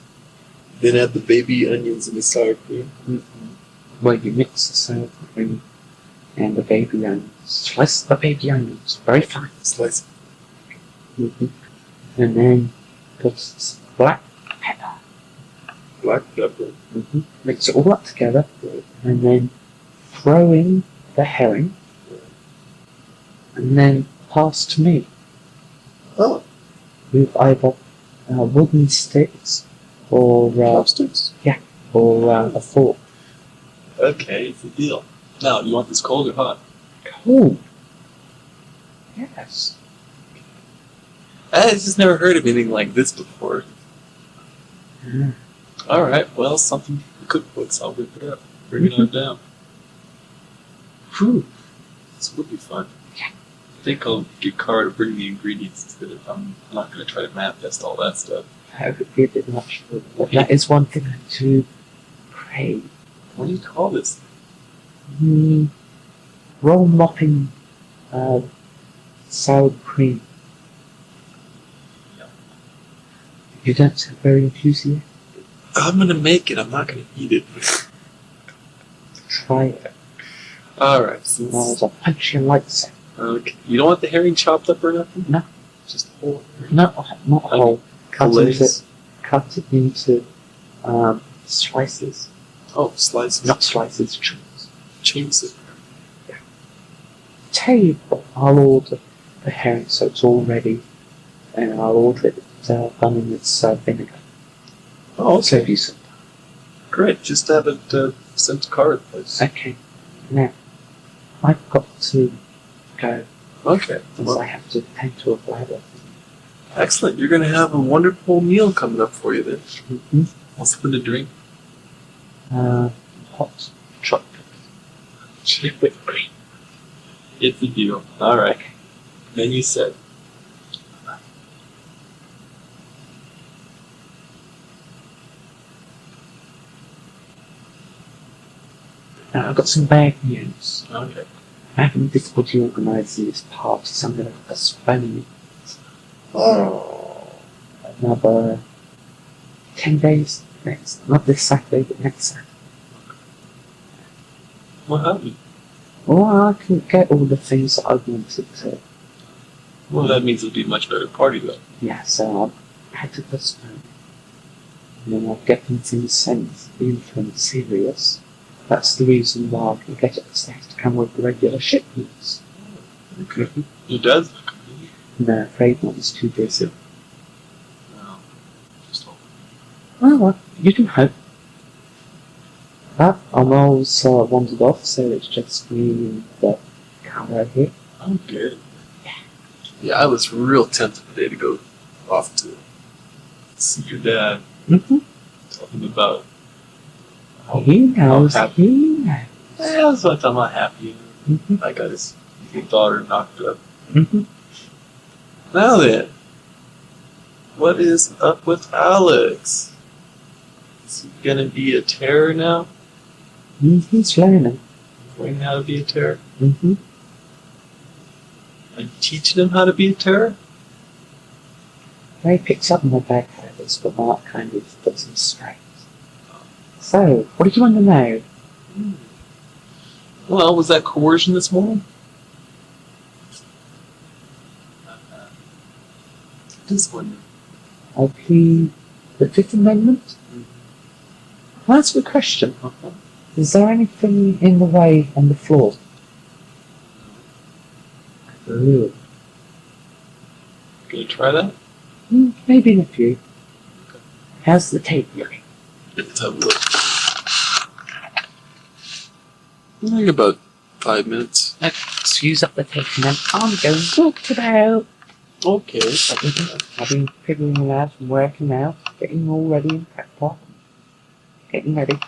[SPEAKER 3] Then add the baby onions and the sour cream.
[SPEAKER 2] Well, you mix the sour cream and the baby onions. Slice the baby onions very fine.
[SPEAKER 3] Slice it.
[SPEAKER 2] And then put some black pepper.
[SPEAKER 3] Black pepper.
[SPEAKER 2] Mix it all up together.
[SPEAKER 3] Right.
[SPEAKER 2] And then throw in the herring. And then pass to me.
[SPEAKER 3] Oh,
[SPEAKER 2] With either wooden sticks or
[SPEAKER 3] chopsticks?
[SPEAKER 2] or a fork.
[SPEAKER 3] Okay, it's a deal. Now, you want this cold or hot?
[SPEAKER 2] Cool. Yes.
[SPEAKER 3] I just never heard of anything like this before. Alright, well, something for the cookbooks. I'll whip it up. Bring it on down. Whew. This would be fun.
[SPEAKER 2] Yeah.
[SPEAKER 3] I think I'll get Karra to bring the ingredients instead of... I'm not going to try to manifest all that stuff.
[SPEAKER 2] I would be a bit much, but that is one thing I do crave.
[SPEAKER 3] What do you call this?
[SPEAKER 2] Roll mopping sour cream. You don't sound very enthusiastic.
[SPEAKER 3] I'm going to make it. I'm not going to eat it.
[SPEAKER 2] Try it.
[SPEAKER 3] Alright, so
[SPEAKER 2] There's a punchy light sound.
[SPEAKER 3] okay. You don't want the herring chopped up or nothing?
[SPEAKER 2] No.
[SPEAKER 3] Just whole herring.
[SPEAKER 2] Not whole. Cut
[SPEAKER 3] Fillets.
[SPEAKER 2] it into slices.
[SPEAKER 3] Oh, slices.
[SPEAKER 2] Not slices, chunks.
[SPEAKER 3] Chunks it.
[SPEAKER 2] Tell you what, I'll order the herring so it's all ready, and I'll order it done in its vinegar.
[SPEAKER 3] Oh,
[SPEAKER 2] So
[SPEAKER 3] okay.
[SPEAKER 2] you some.
[SPEAKER 3] Great. Just have it sent to Karra, please.
[SPEAKER 2] Okay. Now, I've got to go
[SPEAKER 3] Okay.
[SPEAKER 2] because
[SPEAKER 3] Well,
[SPEAKER 2] I have to tend to a bladder.
[SPEAKER 3] excellent. You're going to have a wonderful meal coming up for you then. What's something to drink?
[SPEAKER 2] Hot chocolate. Chip whipped cream.
[SPEAKER 3] It's a deal. Alright. Then you said.
[SPEAKER 2] Now, I've got some bad news.
[SPEAKER 3] Okay.
[SPEAKER 2] I'm having difficulty organising this party, so I'm going to postpone it. Another 10 days next. Not this Saturday, but next Saturday.
[SPEAKER 3] What happened?
[SPEAKER 2] Well, I couldn't get all the things that I wanted to.
[SPEAKER 3] Well, that means it'll be a much better party, though.
[SPEAKER 2] Yeah, so I had to postpone. And then I've getting things sent in from Sirius. That's the reason why I can get it, because they have to come with the regular shipments.
[SPEAKER 3] Okay. Your dad's not coming.
[SPEAKER 2] No, afraid not, it's too busy.
[SPEAKER 3] No. Just hope.
[SPEAKER 2] Well, you can hope. But Omal's wandered off, so it's just me and the Karra here.
[SPEAKER 3] I'm good. Yeah, I was real tempted today to go off to see your dad.
[SPEAKER 2] Mm-hmm.
[SPEAKER 3] Tell him about how
[SPEAKER 2] He knows,
[SPEAKER 3] happy.
[SPEAKER 2] he knows.
[SPEAKER 3] Yeah, that's what I'm not happy.
[SPEAKER 2] Mm-hmm.
[SPEAKER 3] I got his daughter knocked up.
[SPEAKER 2] Mm-hmm.
[SPEAKER 3] Now then, what is up with Alex? Is he gonna be a terror now?
[SPEAKER 2] He's learning.
[SPEAKER 3] Learning how to be a terror?
[SPEAKER 2] Mm-hmm.
[SPEAKER 3] Are you teaching him how to be a terror?
[SPEAKER 2] He picks up my bad habits, but Mark kind of puts him straight. So, what did you want to know?
[SPEAKER 3] Well, was that coercion this morning? Just wondering.
[SPEAKER 2] The Fifth Amendment? Well, that's a good question. Is there anything in the way on the floor? Ooh.
[SPEAKER 3] Gonna try that?
[SPEAKER 2] Maybe in a few. How's the tape looking?
[SPEAKER 3] Let's have a look. I think about 5 minutes.
[SPEAKER 2] Let's use up the tape and then I'm going to walk it out.
[SPEAKER 3] Okay.
[SPEAKER 2] I've been figuring it out and working out, getting all ready and prepped up. Getting ready.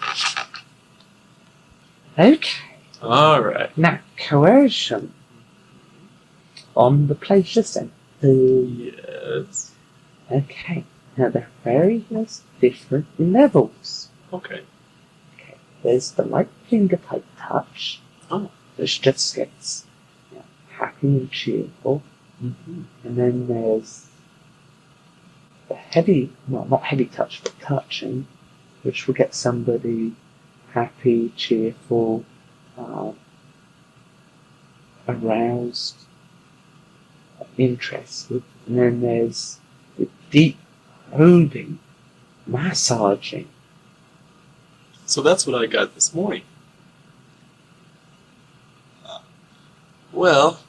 [SPEAKER 2] Okay.
[SPEAKER 3] Alright.
[SPEAKER 2] Now, coercion. On the pleasure center.
[SPEAKER 3] Yes.
[SPEAKER 2] Okay. Now, there are various different levels.
[SPEAKER 3] Okay.
[SPEAKER 2] Okay. There's the light finger type touch.
[SPEAKER 3] Oh.
[SPEAKER 2] Which just gets happy and cheerful.
[SPEAKER 3] Mm-hmm.
[SPEAKER 2] And then there's the heavy, well, not heavy touch, but touching, which will get somebody happy, cheerful, aroused, interested. And then there's the deep, probing, massaging.
[SPEAKER 3] So that's what I got this morning. Well,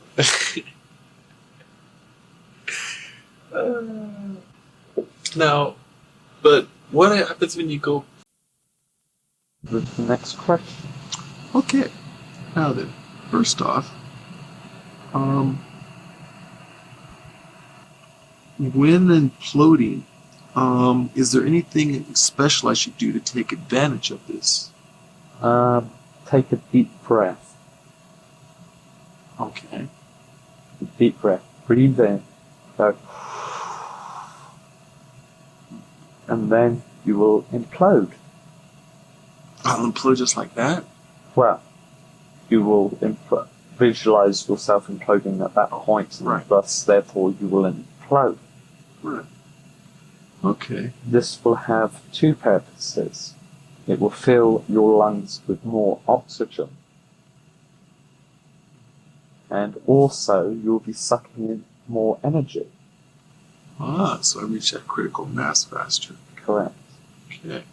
[SPEAKER 3] now, but what happens when you go?
[SPEAKER 2] The next question.
[SPEAKER 1] Okay. Now then, first off, when imploding, is there anything special I should do to take advantage of this?
[SPEAKER 2] Take a deep breath.
[SPEAKER 1] Okay.
[SPEAKER 2] Deep breath. Breathe in. Go. And then you will implode.
[SPEAKER 1] I'll implode just like that?
[SPEAKER 2] Well, you will visualize yourself imploding at that point, and
[SPEAKER 1] Right.
[SPEAKER 2] thus, therefore, you will implode.
[SPEAKER 1] Right. Okay.
[SPEAKER 2] This will have two purposes. It will fill your lungs with more oxygen, and also you'll be sucking in more energy.
[SPEAKER 1] Ah, so I reach that critical mass faster.
[SPEAKER 2] Correct.
[SPEAKER 1] Okay.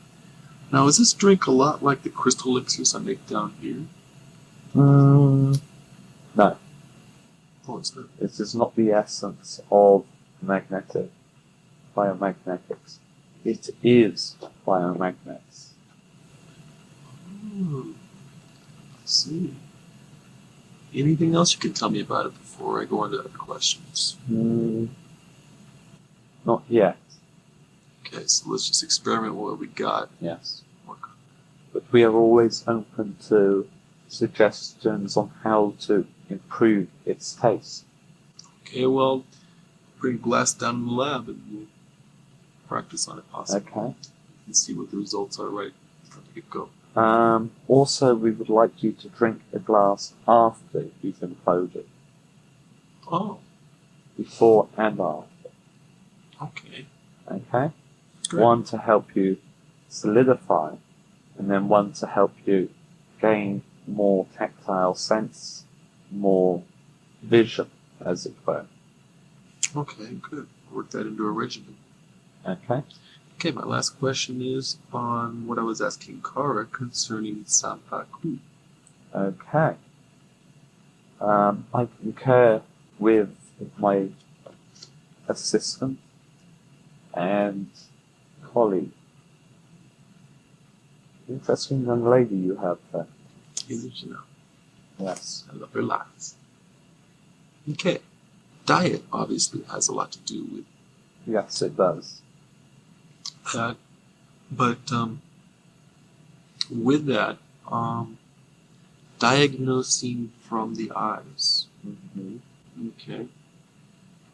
[SPEAKER 1] Now, is this drink a lot like the crystal elixirs I make down here?
[SPEAKER 2] No,
[SPEAKER 1] Oh, it's not.
[SPEAKER 2] this is not the essence of biomagnetics. It is biomagnets.
[SPEAKER 1] Oh, I see. Anything else you can tell me about it before I go into other questions?
[SPEAKER 2] Not yet,
[SPEAKER 1] Okay, so let's just experiment with what we got.
[SPEAKER 2] yes.
[SPEAKER 1] Work on
[SPEAKER 2] But we are always open to suggestions on how to improve its taste.
[SPEAKER 1] Okay, well, bring glass down in the lab and we'll practice on it possibly.
[SPEAKER 2] Okay.
[SPEAKER 1] And see what the results are right from the get-go.
[SPEAKER 2] Also, we would like you to drink a glass after you've imploded,
[SPEAKER 3] Oh,
[SPEAKER 2] before and after.
[SPEAKER 3] okay.
[SPEAKER 2] Okay?
[SPEAKER 3] Great.
[SPEAKER 2] One to help you solidify, and then one to help you gain more tactile sense, more vision, as it were.
[SPEAKER 3] Okay, good. Work that into a regimen.
[SPEAKER 2] Okay?
[SPEAKER 3] Okay, my last question is on what I was asking Karra concerning Sampaku.
[SPEAKER 2] Okay. I concur with my assistant and colleague. Interesting young lady you have there.
[SPEAKER 3] Isn't you know?
[SPEAKER 2] Yes.
[SPEAKER 3] I love her lots. Okay. Diet obviously has a lot to do with
[SPEAKER 2] Yes, it does.
[SPEAKER 3] that. But with that, diagnosing from the eyes.
[SPEAKER 2] Mm-hmm.
[SPEAKER 3] Okay.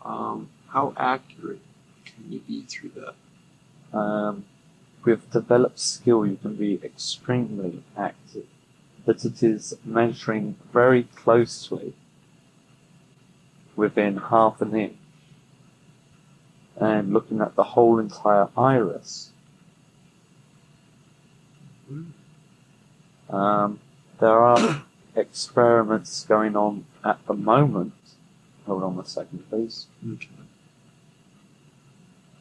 [SPEAKER 3] How accurate can you be through that?
[SPEAKER 2] With developed skill, you can be extremely active, but it is measuring very closely within half an inch and looking at the whole entire iris. There are experiments going on at the moment. Hold on a second, please.
[SPEAKER 3] Okay.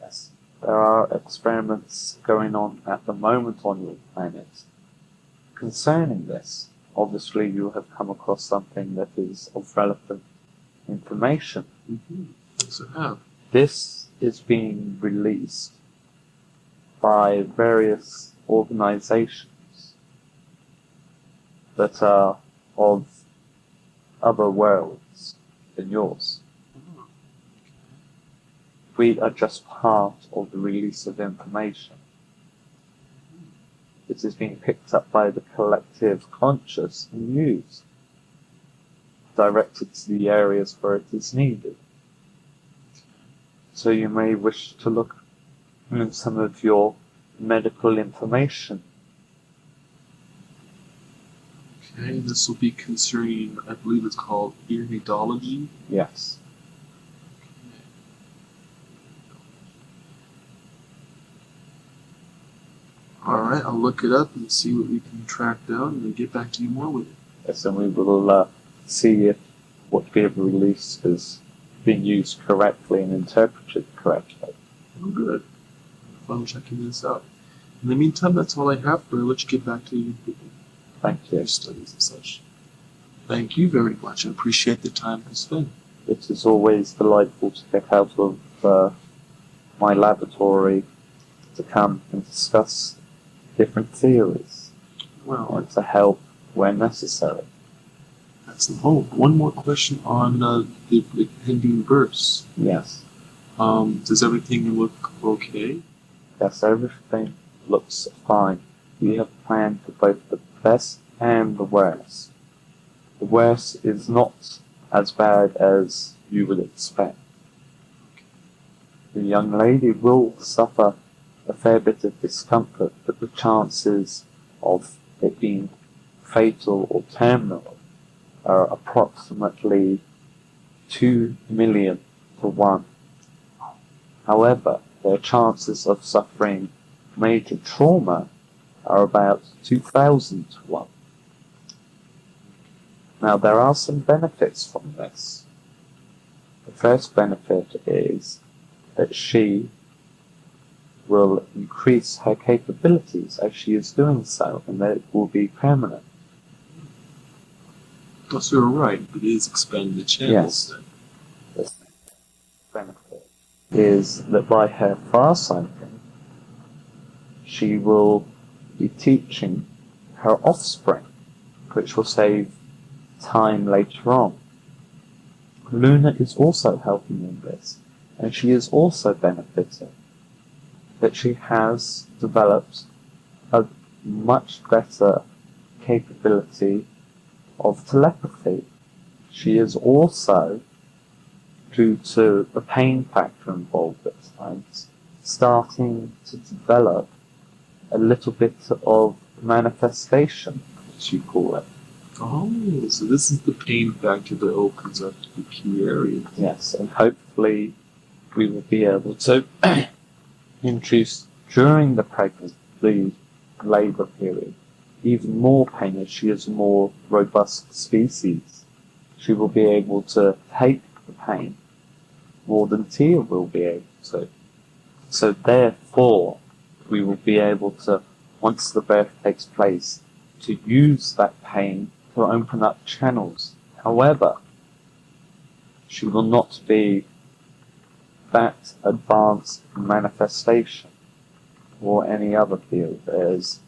[SPEAKER 2] Yes. There are experiments going on at the moment on your planet concerning this. Obviously, you have come across something that is of relevant information.
[SPEAKER 3] Mm-hmm. Yes, I have.
[SPEAKER 2] This is being released by various organizations that are of other worlds than yours.
[SPEAKER 3] Oh,
[SPEAKER 2] We are just part of the release of information. It is being picked up by the collective conscious and used, directed to the areas where it is needed. So you may wish to look at some of your medical information.
[SPEAKER 3] okay, this will be concerning, I believe it's called iridology.
[SPEAKER 2] Yes.
[SPEAKER 3] Alright, I'll look it up and see what we can track down and then get back to you more with it.
[SPEAKER 2] Yes, and we will see if what we have released is being used correctly and interpreted correctly.
[SPEAKER 3] Oh, good. Fun checking this out. In the meantime, that's all I have for you. I'll let you get back to
[SPEAKER 2] Thank you.
[SPEAKER 3] your studies and such. Thank you very much. I appreciate the time to spend.
[SPEAKER 2] It is always delightful to get out of my laboratory to come and discuss different theories
[SPEAKER 3] Well,
[SPEAKER 2] and to help where necessary.
[SPEAKER 3] that's the hope. One more question on the pending bursts.
[SPEAKER 2] Yes.
[SPEAKER 3] Does everything look okay?
[SPEAKER 2] Yes, everything looks fine. We have planned for both the best and the worst. The worst is not as bad as you would expect. The young lady will suffer a fair bit of discomfort, but the chances of it being fatal or terminal are approximately 2 million to 1. However, their chances of suffering major trauma are about 2,000 to 1. Now, there are some benefits from this. The first benefit is that she will increase her capabilities as she is doing so, and that it will be permanent.
[SPEAKER 3] Oh, so you're right. It is expanding the channels
[SPEAKER 2] Yes.
[SPEAKER 3] then.
[SPEAKER 2] The second benefit is that by her farsighting, she will be teaching her offspring, which will save time later on. Luna is also helping in this, and she is also benefiting that she has developed a much better capability of telepathy. She is also, due to the pain factor involved at times, starting to develop a little bit of manifestation, as you call it.
[SPEAKER 3] Oh, so this is the pain factor that opens up the key area.
[SPEAKER 2] Yes, and hopefully we will be able to induce during the labour period even more pain, as she is a more robust species. She will be able to take the pain more than Tia will be able to. So therefore, we will be able to, once the birth takes place, to use that pain to open up channels. However, she will not be that advanced manifestation or any other field, as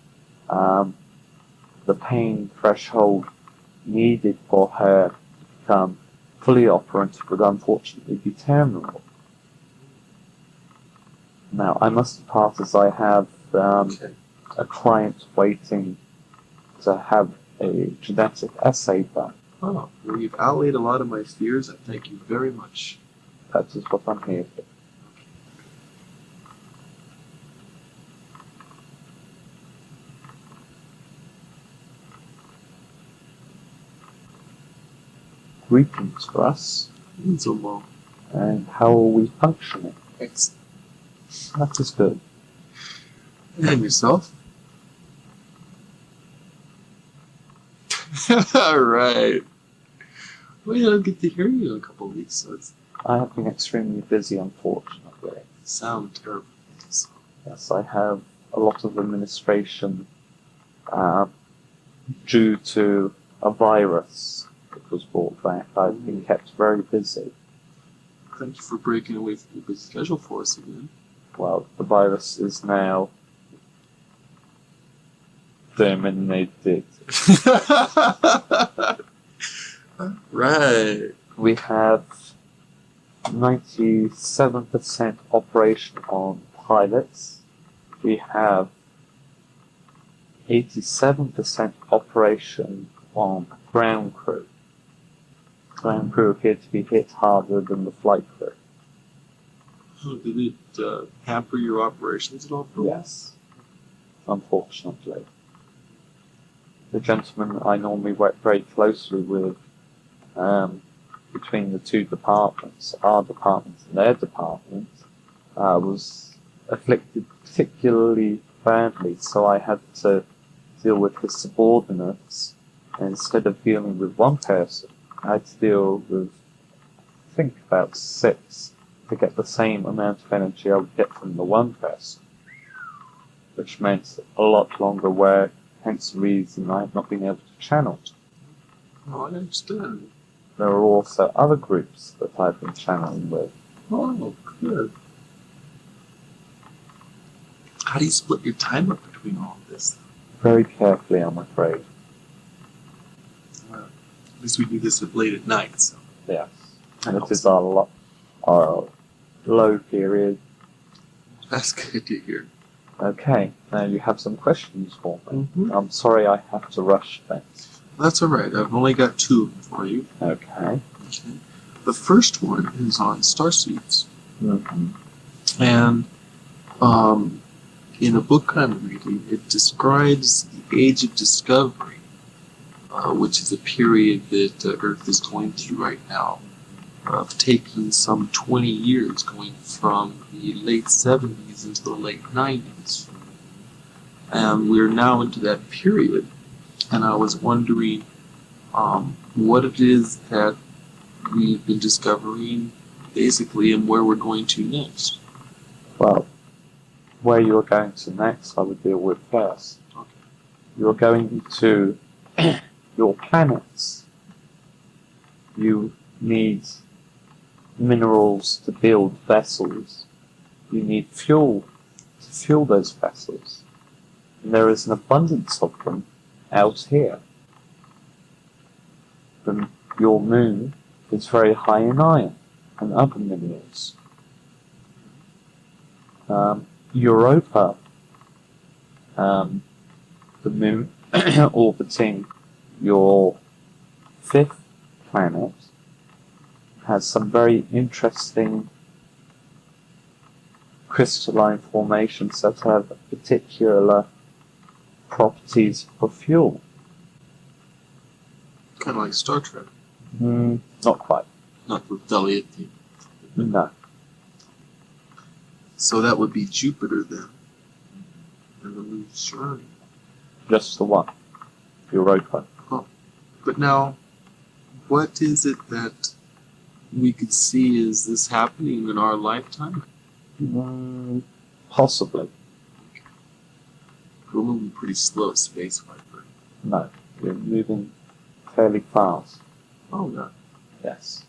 [SPEAKER 2] the pain threshold needed for her to become fully operant would unfortunately be terminal. Now, I must depart as I have a client waiting to have a genetic assay done.
[SPEAKER 3] Oh, well, you've allayed a lot of my fears. I thank you very much.
[SPEAKER 2] That is what I'm here for. Greetings, Russ.
[SPEAKER 3] It's Omal.
[SPEAKER 2] And how are we functioning?
[SPEAKER 3] Excellent.
[SPEAKER 2] That is good.
[SPEAKER 3] And yourself? Alright. We don't get to hear you in a couple of weeks, so it's
[SPEAKER 2] I have been extremely busy, unfortunately.
[SPEAKER 3] sound terrible. So,
[SPEAKER 2] Yes, I have a lot of administration due to a virus that was brought back. I've been kept very busy.
[SPEAKER 3] thank you for breaking away from your busy schedule for us again.
[SPEAKER 2] Well, the virus is now terminated.
[SPEAKER 3] Right.
[SPEAKER 2] We have 97% operation on pilots. We have 87% operation on ground crew. Ground crew appear to be hit harder than the flight crew.
[SPEAKER 3] Oh, did it hamper your operations at all?
[SPEAKER 2] Yes, unfortunately. The gentleman I normally work very closely with, between the two departments, our department and their department, was afflicted particularly badly, so I had to deal with his subordinates. And instead of dealing with one person, I had to deal with, I think, about 6 to get the same amount of energy I would get from the one person, which meant a lot longer work, hence the reason I have not been able to channel.
[SPEAKER 3] Oh, I understand.
[SPEAKER 2] There are also other groups that I've been channeling with.
[SPEAKER 3] Oh, good. How do you split your time up between all of this?
[SPEAKER 2] Very carefully, I'm afraid.
[SPEAKER 3] Well, at least we do this late at night, so.
[SPEAKER 2] Yes. And it is our low period.
[SPEAKER 3] That's good to hear.
[SPEAKER 2] Okay, now you have some questions for me.
[SPEAKER 3] Mm-hmm.
[SPEAKER 2] I'm sorry I have to rush things.
[SPEAKER 3] That's alright. I've only got 2 of them for you.
[SPEAKER 2] Okay.
[SPEAKER 3] Okay. The first one is on starsuits.
[SPEAKER 2] Mm-hmm.
[SPEAKER 3] And in a book I'm reading, it describes the age of discovery, which is a period that Earth is going through right now, of taking some 20 years, going from the late 70s into the late 90s. And we're now into that period, and I was wondering what it is that we've been discovering, basically, and where we're going to next.
[SPEAKER 2] Well, where you're going to next, I would deal with first.
[SPEAKER 3] Okay.
[SPEAKER 2] You're going to your planets. You need minerals to build vessels. You need fuel to fuel those vessels. And there is an abundance of them out here. Your moon is very high in iron and other minerals. Europa, the moon orbiting your 5th planet, has some very interesting crystalline formations that have a particular properties of fuel.
[SPEAKER 3] Kind of like Star Trek.
[SPEAKER 2] Not quite.
[SPEAKER 3] Not with Elliot.
[SPEAKER 2] No.
[SPEAKER 3] So that would be Jupiter then. And the moon surrounding.
[SPEAKER 2] Just the one. Europa.
[SPEAKER 3] But now, what is it that we could see? Is this happening in our lifetime?
[SPEAKER 2] Possibly.
[SPEAKER 3] We're moving pretty slow space-wise, right?
[SPEAKER 2] No. We're moving fairly fast.
[SPEAKER 3] Oh, no.
[SPEAKER 2] Yes.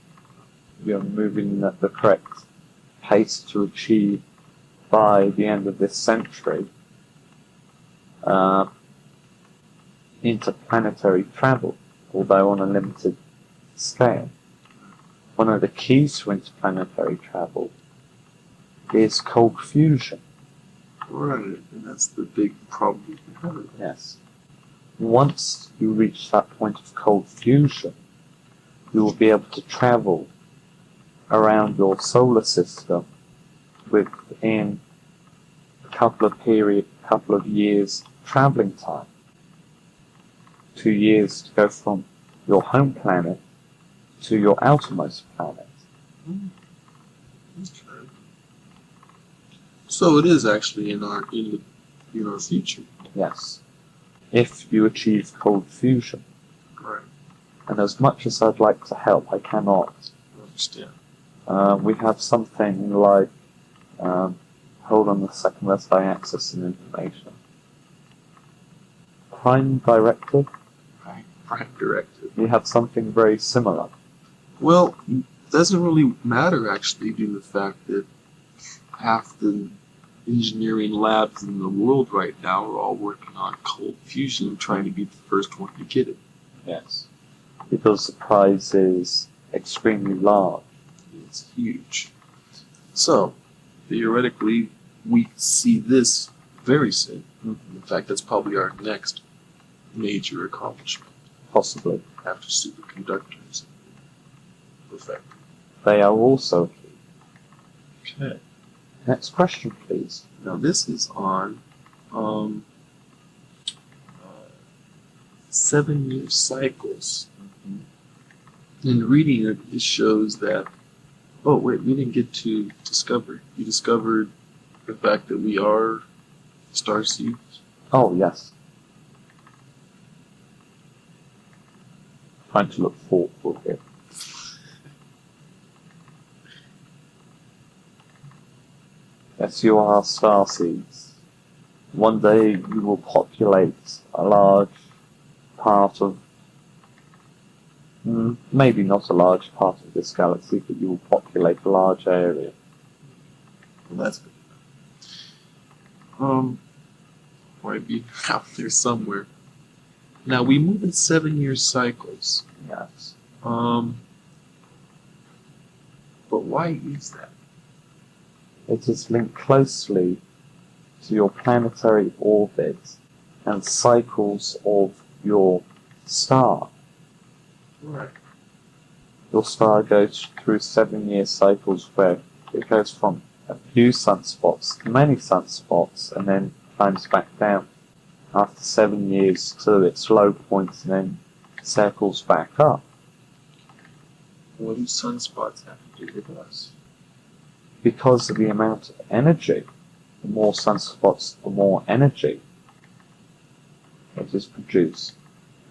[SPEAKER 2] We are moving at the correct pace to achieve by the end of this century interplanetary travel, although on a limited scale. One of the keys to interplanetary travel is cold fusion.
[SPEAKER 3] Right, and that's the big problem we have.
[SPEAKER 2] Yes. Once you reach that point of cold fusion, you will be able to travel around your solar system within a couple of years traveling time. 2 years to go from your home planet to your outermost planet.
[SPEAKER 3] Okay. So it is actually in our future.
[SPEAKER 2] Yes. If you achieve cold fusion.
[SPEAKER 3] Right.
[SPEAKER 2] And as much as I'd like to help, I cannot.
[SPEAKER 3] I understand.
[SPEAKER 2] We have something like, hold on a second, let's accessing information. Prime directive?
[SPEAKER 3] Right. Prime directive.
[SPEAKER 2] We have something very similar.
[SPEAKER 3] Well, it doesn't really matter actually, due to the fact that half the engineering labs in the world right now are all working on cold fusion and trying to be the first one to get it.
[SPEAKER 2] Yes. Because the prize is extremely large.
[SPEAKER 3] It's huge. So, theoretically, we see this very soon. In fact, that's probably our next major accomplishment.
[SPEAKER 2] Possibly.
[SPEAKER 3] After superconductors. Perfect.
[SPEAKER 2] They are also key.
[SPEAKER 3] Okay.
[SPEAKER 2] Next question, please.
[SPEAKER 3] Now this is on 7-year cycles. In reading it, it shows that. Oh wait, we didn't get to discover. You discovered the fact that we are starseeds.
[SPEAKER 2] Oh, yes. Trying to look thoughtful here. Yes, you are starseeds. One day you will populate a large part of, maybe not a large part of this galaxy, but you will populate a large area.
[SPEAKER 3] Well, that's good. Might be out there somewhere. Now we move in 7-year cycles.
[SPEAKER 2] Yes.
[SPEAKER 3] But why is that?
[SPEAKER 2] It is linked closely to your planetary orbit and cycles of your star.
[SPEAKER 3] Right.
[SPEAKER 2] Your star goes through 7-year cycles where it goes from a few sunspots to many sunspots and then climbs back down after 7 years to its low point and then circles back up.
[SPEAKER 3] What do sunspots have to do with us?
[SPEAKER 2] Because of the amount of energy, the more sunspots, the more energy that is produced.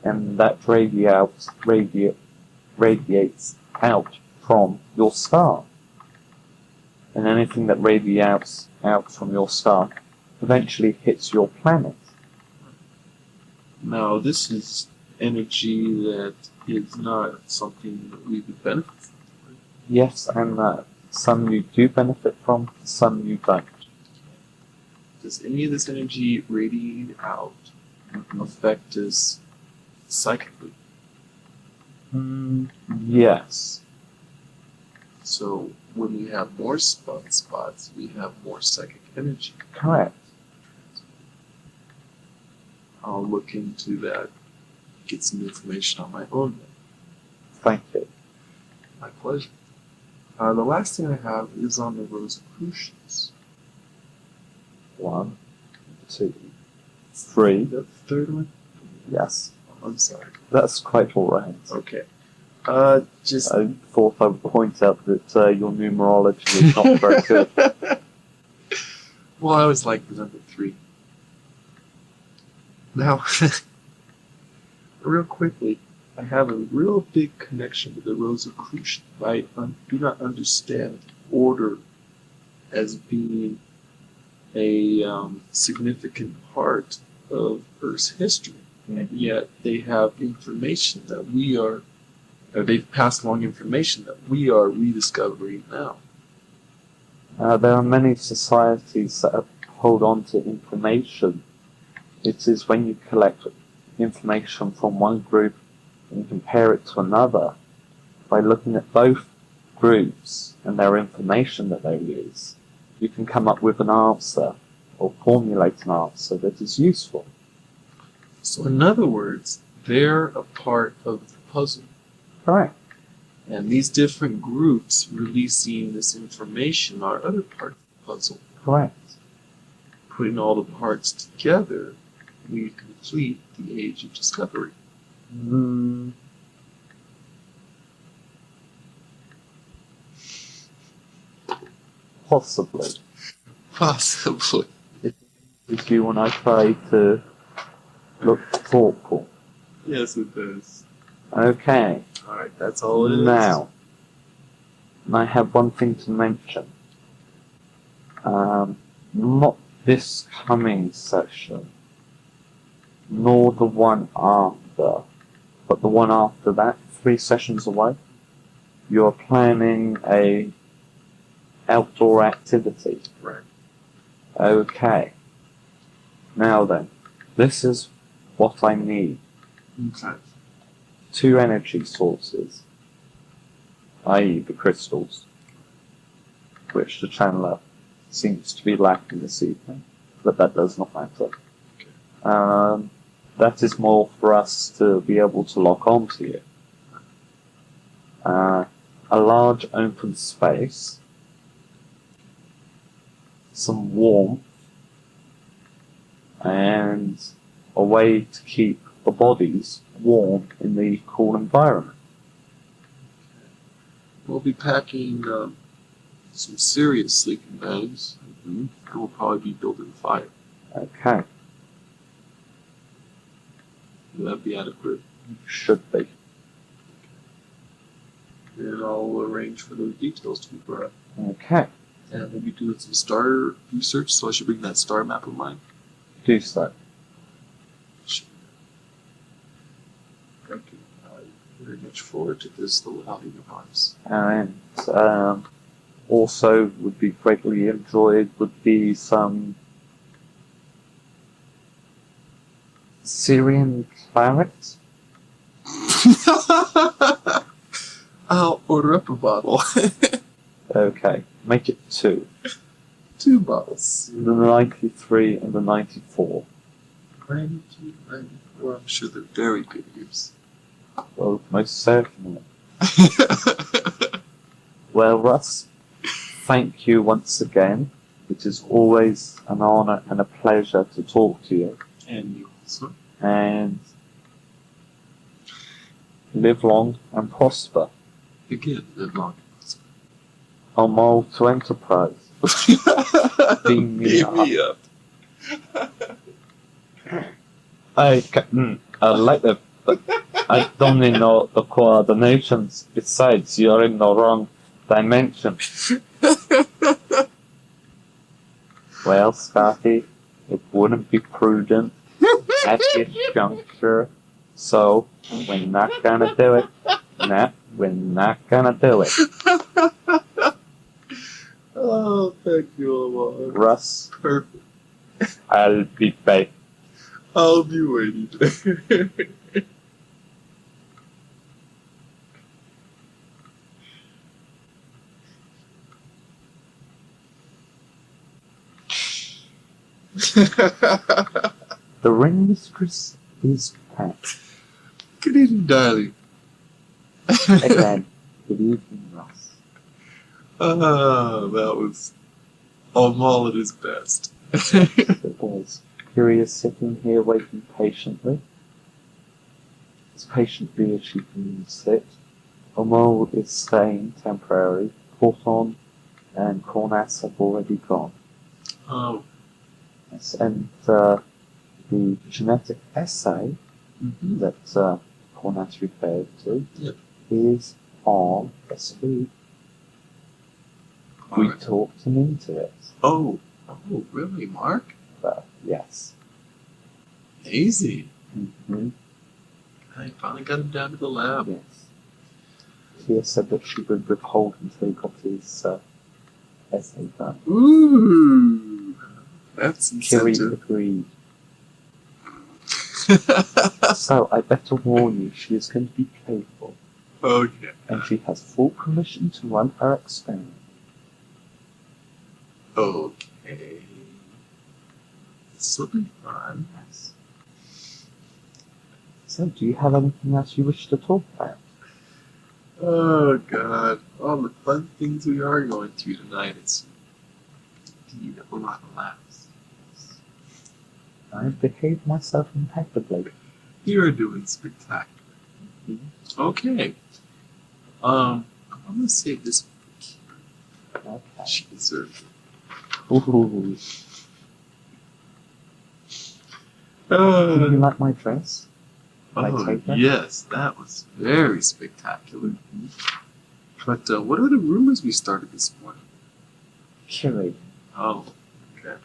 [SPEAKER 2] And that radiates out from your star. And anything that radiates out from your star eventually hits your planet.
[SPEAKER 3] Now, this is energy that is not something that we would benefit from.
[SPEAKER 2] Yes, and some you do benefit from, some you don't.
[SPEAKER 3] Does any of this energy radiating out affect us psychically?
[SPEAKER 2] Yes.
[SPEAKER 3] So when we have more sunspots, we have more psychic energy.
[SPEAKER 2] Correct.
[SPEAKER 3] I'll look into that, get some information on my own.
[SPEAKER 2] Thank you.
[SPEAKER 3] My pleasure. The last thing I have is on the Rosicrucians.
[SPEAKER 2] 1, 2,
[SPEAKER 4] 3.
[SPEAKER 3] The third one?
[SPEAKER 4] Yes,
[SPEAKER 3] I'm sorry.
[SPEAKER 4] that's quite alright.
[SPEAKER 3] Okay. Just.
[SPEAKER 4] I thought I would point out that your numerology is not very good.
[SPEAKER 3] Well, I always like the number 3. Now, real quickly, I have a real big connection with the Rosicrucian. I do not understand order as being a significant part of Earth's history, and yet they have information that they've passed along information that we are rediscovering now.
[SPEAKER 4] There are many societies that hold on to information. It is when you collect information from one group and compare it to another, by looking at both groups and their information that they use, you can come up with an answer or formulate an answer that is useful.
[SPEAKER 3] So in other words, they're a part of the puzzle.
[SPEAKER 4] Correct.
[SPEAKER 3] And these different groups releasing this information are other parts of the puzzle.
[SPEAKER 4] Correct.
[SPEAKER 3] Putting all the parts together, we complete the age of discovery.
[SPEAKER 4] Possibly.
[SPEAKER 3] Possibly.
[SPEAKER 4] If you and I try to look thoughtful.
[SPEAKER 3] Yes, it does.
[SPEAKER 4] Okay.
[SPEAKER 3] Alright, that's all it is.
[SPEAKER 4] Now, I have one thing to mention. Not this coming session, nor the one after, but the one after that, 3 sessions away. You're planning a outdoor activity.
[SPEAKER 3] Right.
[SPEAKER 4] Okay. Now then, this is what I need.
[SPEAKER 3] Okay.
[SPEAKER 4] 2 energy sources, i.e. the crystals, which the channeler seems to be lacking this evening, but that does not matter.
[SPEAKER 3] Okay.
[SPEAKER 4] That is more for us to be able to lock onto you. A large open space, some warmth, and a way to keep the bodies warm in the cool environment.
[SPEAKER 3] We'll be packing some serious sleeping bags, and we'll probably be building a fire.
[SPEAKER 4] Okay,
[SPEAKER 3] Will that be adequate?
[SPEAKER 4] should be.
[SPEAKER 3] And I'll arrange for those details to be brought up.
[SPEAKER 4] Okay,
[SPEAKER 3] And we'll be doing some star research, so I should bring that star map of mine.
[SPEAKER 4] do so.
[SPEAKER 3] Thank you. I very much forward to this little outing of ours.
[SPEAKER 4] And also would be greatly enjoyed would be some Syrian claret.
[SPEAKER 3] I'll order up a bottle.
[SPEAKER 4] Okay, make it 2.
[SPEAKER 3] 2 bottles.
[SPEAKER 4] The 93 and the 94.
[SPEAKER 3] 92, 94. I'm sure they're very good use.
[SPEAKER 4] Well, most certainly. Well, Russ, thank you once again. It is always an honor and a pleasure to talk to you.
[SPEAKER 3] And you also.
[SPEAKER 4] And live long and prosper.
[SPEAKER 3] Again, live long.
[SPEAKER 4] Omal to Enterprise. Beam me up. I like that, but I don't know the coordinations. Besides, you're in the wrong dimension. Well, Scotty, it wouldn't be prudent at this juncture, so we're not gonna do it. Nah, we're not gonna do it.
[SPEAKER 3] Oh, thank you, Omal.
[SPEAKER 4] Russ,
[SPEAKER 3] Perfect.
[SPEAKER 4] I'll be back.
[SPEAKER 3] I'll be waiting.
[SPEAKER 4] The ring mistress is packed.
[SPEAKER 3] Good evening, darling.
[SPEAKER 4] Again, good evening, Ross.
[SPEAKER 3] Ah, that was Omal at his best.
[SPEAKER 4] It was. Kiri is sitting here waiting patiently, as patiently as she can sit. Omal is staying temporarily. Porton and Kornas have already gone.
[SPEAKER 3] Oh.
[SPEAKER 4] Yes, and the genetic essay that Kornas referred to
[SPEAKER 3] Yep.
[SPEAKER 4] is on SV. We
[SPEAKER 3] Alright.
[SPEAKER 4] talked him into it.
[SPEAKER 3] Oh, really, Mark?
[SPEAKER 4] But yes.
[SPEAKER 3] Easy.
[SPEAKER 4] Mm-hmm.
[SPEAKER 3] I finally got him down to the lab.
[SPEAKER 4] Yes. Tia said that she would withhold until he got his essay done.
[SPEAKER 3] Ooh, that's
[SPEAKER 4] Kiri
[SPEAKER 3] incentive.
[SPEAKER 4] agreed. So I better warn you, she is going to be playful,
[SPEAKER 3] Okay.
[SPEAKER 4] and she has full permission to run her experiment.
[SPEAKER 3] Okay. This will be fun.
[SPEAKER 4] Yes. So, do you have anything else you wish to talk about?
[SPEAKER 3] Oh God! All the fun things we are going through tonight. It's indeed a lot of laughs.
[SPEAKER 4] I've behaved myself impeccably.
[SPEAKER 3] You're doing spectacular. Okay. I'm gonna save this for Kiri.
[SPEAKER 4] Okay.
[SPEAKER 3] She deserves it.
[SPEAKER 4] Ooh. Did you like my dress?
[SPEAKER 3] Oh,
[SPEAKER 4] take that?
[SPEAKER 3] yes, that was very spectacular. But what are the rumors we started this morning?
[SPEAKER 4] Kiri,
[SPEAKER 3] Oh, okay.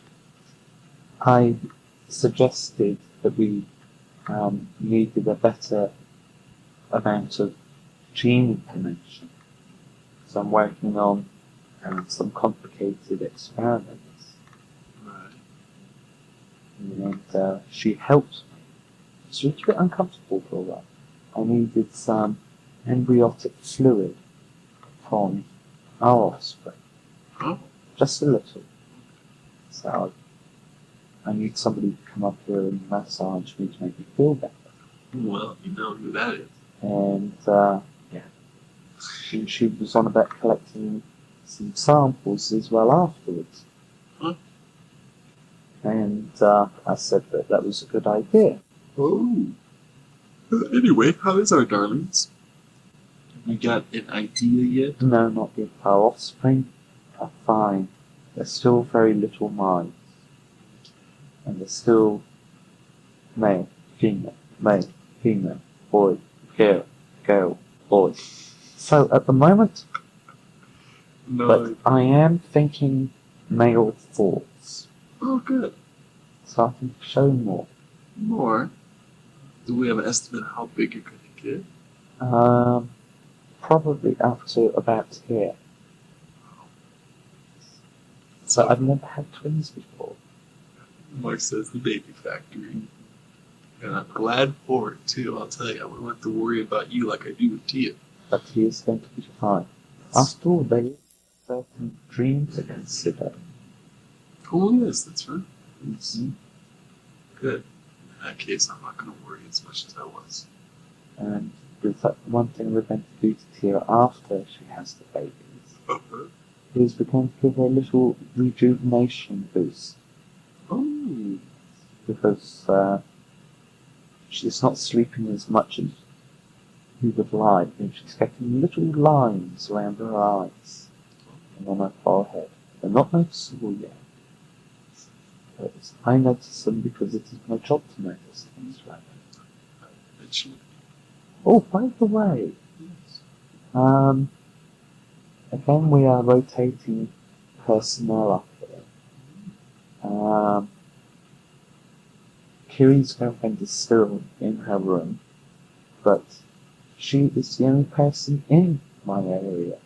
[SPEAKER 4] I suggested that we needed a better amount of gene information. So I'm working on some complicated experiments.
[SPEAKER 3] Right.
[SPEAKER 4] And she helped me. It's a little bit uncomfortable for a while. I needed some embryotic fluid from our offspring.
[SPEAKER 3] Oh,
[SPEAKER 4] Just a little. So I need somebody to come up here and massage me to make me feel better.
[SPEAKER 3] well, you know who that is.
[SPEAKER 4] And yeah, she was on about collecting some samples as well afterwards.
[SPEAKER 3] Huh?
[SPEAKER 4] And I said that that was a good idea.
[SPEAKER 3] Oh. Anyway, how is our darlings? You got an idea yet?
[SPEAKER 4] No, not yet. Our offspring are fine. They're still very little minds. And they're still male, female, boy, girl, boy. So at the moment,
[SPEAKER 3] No.
[SPEAKER 4] but I am thinking male thoughts.
[SPEAKER 3] Oh, good.
[SPEAKER 4] Starting to show more.
[SPEAKER 3] More? Do we have an estimate of how big you're going to get?
[SPEAKER 4] Probably up to about here. So I've never had twins before.
[SPEAKER 3] Mark says the baby factory. And I'm glad for it, too. I'll tell you, I wouldn't have to worry about you like I do with Tia.
[SPEAKER 4] But he is going to be fine. After all, there is a certain dream to consider.
[SPEAKER 3] Oh, yes, that's right.
[SPEAKER 4] Mm-hmm.
[SPEAKER 3] Good. In that case, I'm not going to worry as much as I was.
[SPEAKER 4] And there's that one thing we're going to do to Tia after she has the babies.
[SPEAKER 3] Uh-huh.
[SPEAKER 4] Is we're going to give her a little rejuvenation boost.
[SPEAKER 3] Oh.
[SPEAKER 4] Because she's not sleeping as much as we would like, and she's getting little lines around her eyes and on her forehead. They're not noticeable yet. But I notice them because it is my job to notice things like that.
[SPEAKER 3] Eventually.
[SPEAKER 4] Oh, by the way,
[SPEAKER 3] Yes.
[SPEAKER 4] again we are rotating personnel up here. Kiri's girlfriend is still in her room, but she is the only person in my area.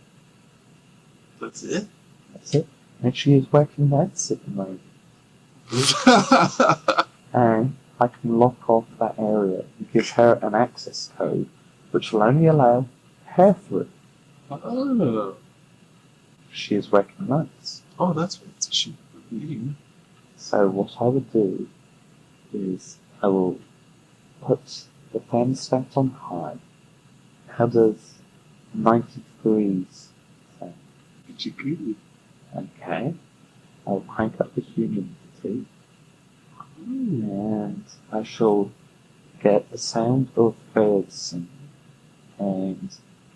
[SPEAKER 3] That's it?
[SPEAKER 4] That's it. And she is working nights at the moment. And I can lock off that area and give her an access code which will only allow her through.
[SPEAKER 3] Oh.
[SPEAKER 4] She is working nights.
[SPEAKER 3] Oh, that's what she would mean.
[SPEAKER 4] So what I would do is I will put the thermostat on high. How does 90 degrees sound?
[SPEAKER 3] Did you agree?
[SPEAKER 4] Okay. I'll crank up the humidity.
[SPEAKER 3] Ooh.
[SPEAKER 4] I shall get the sound of birds singing and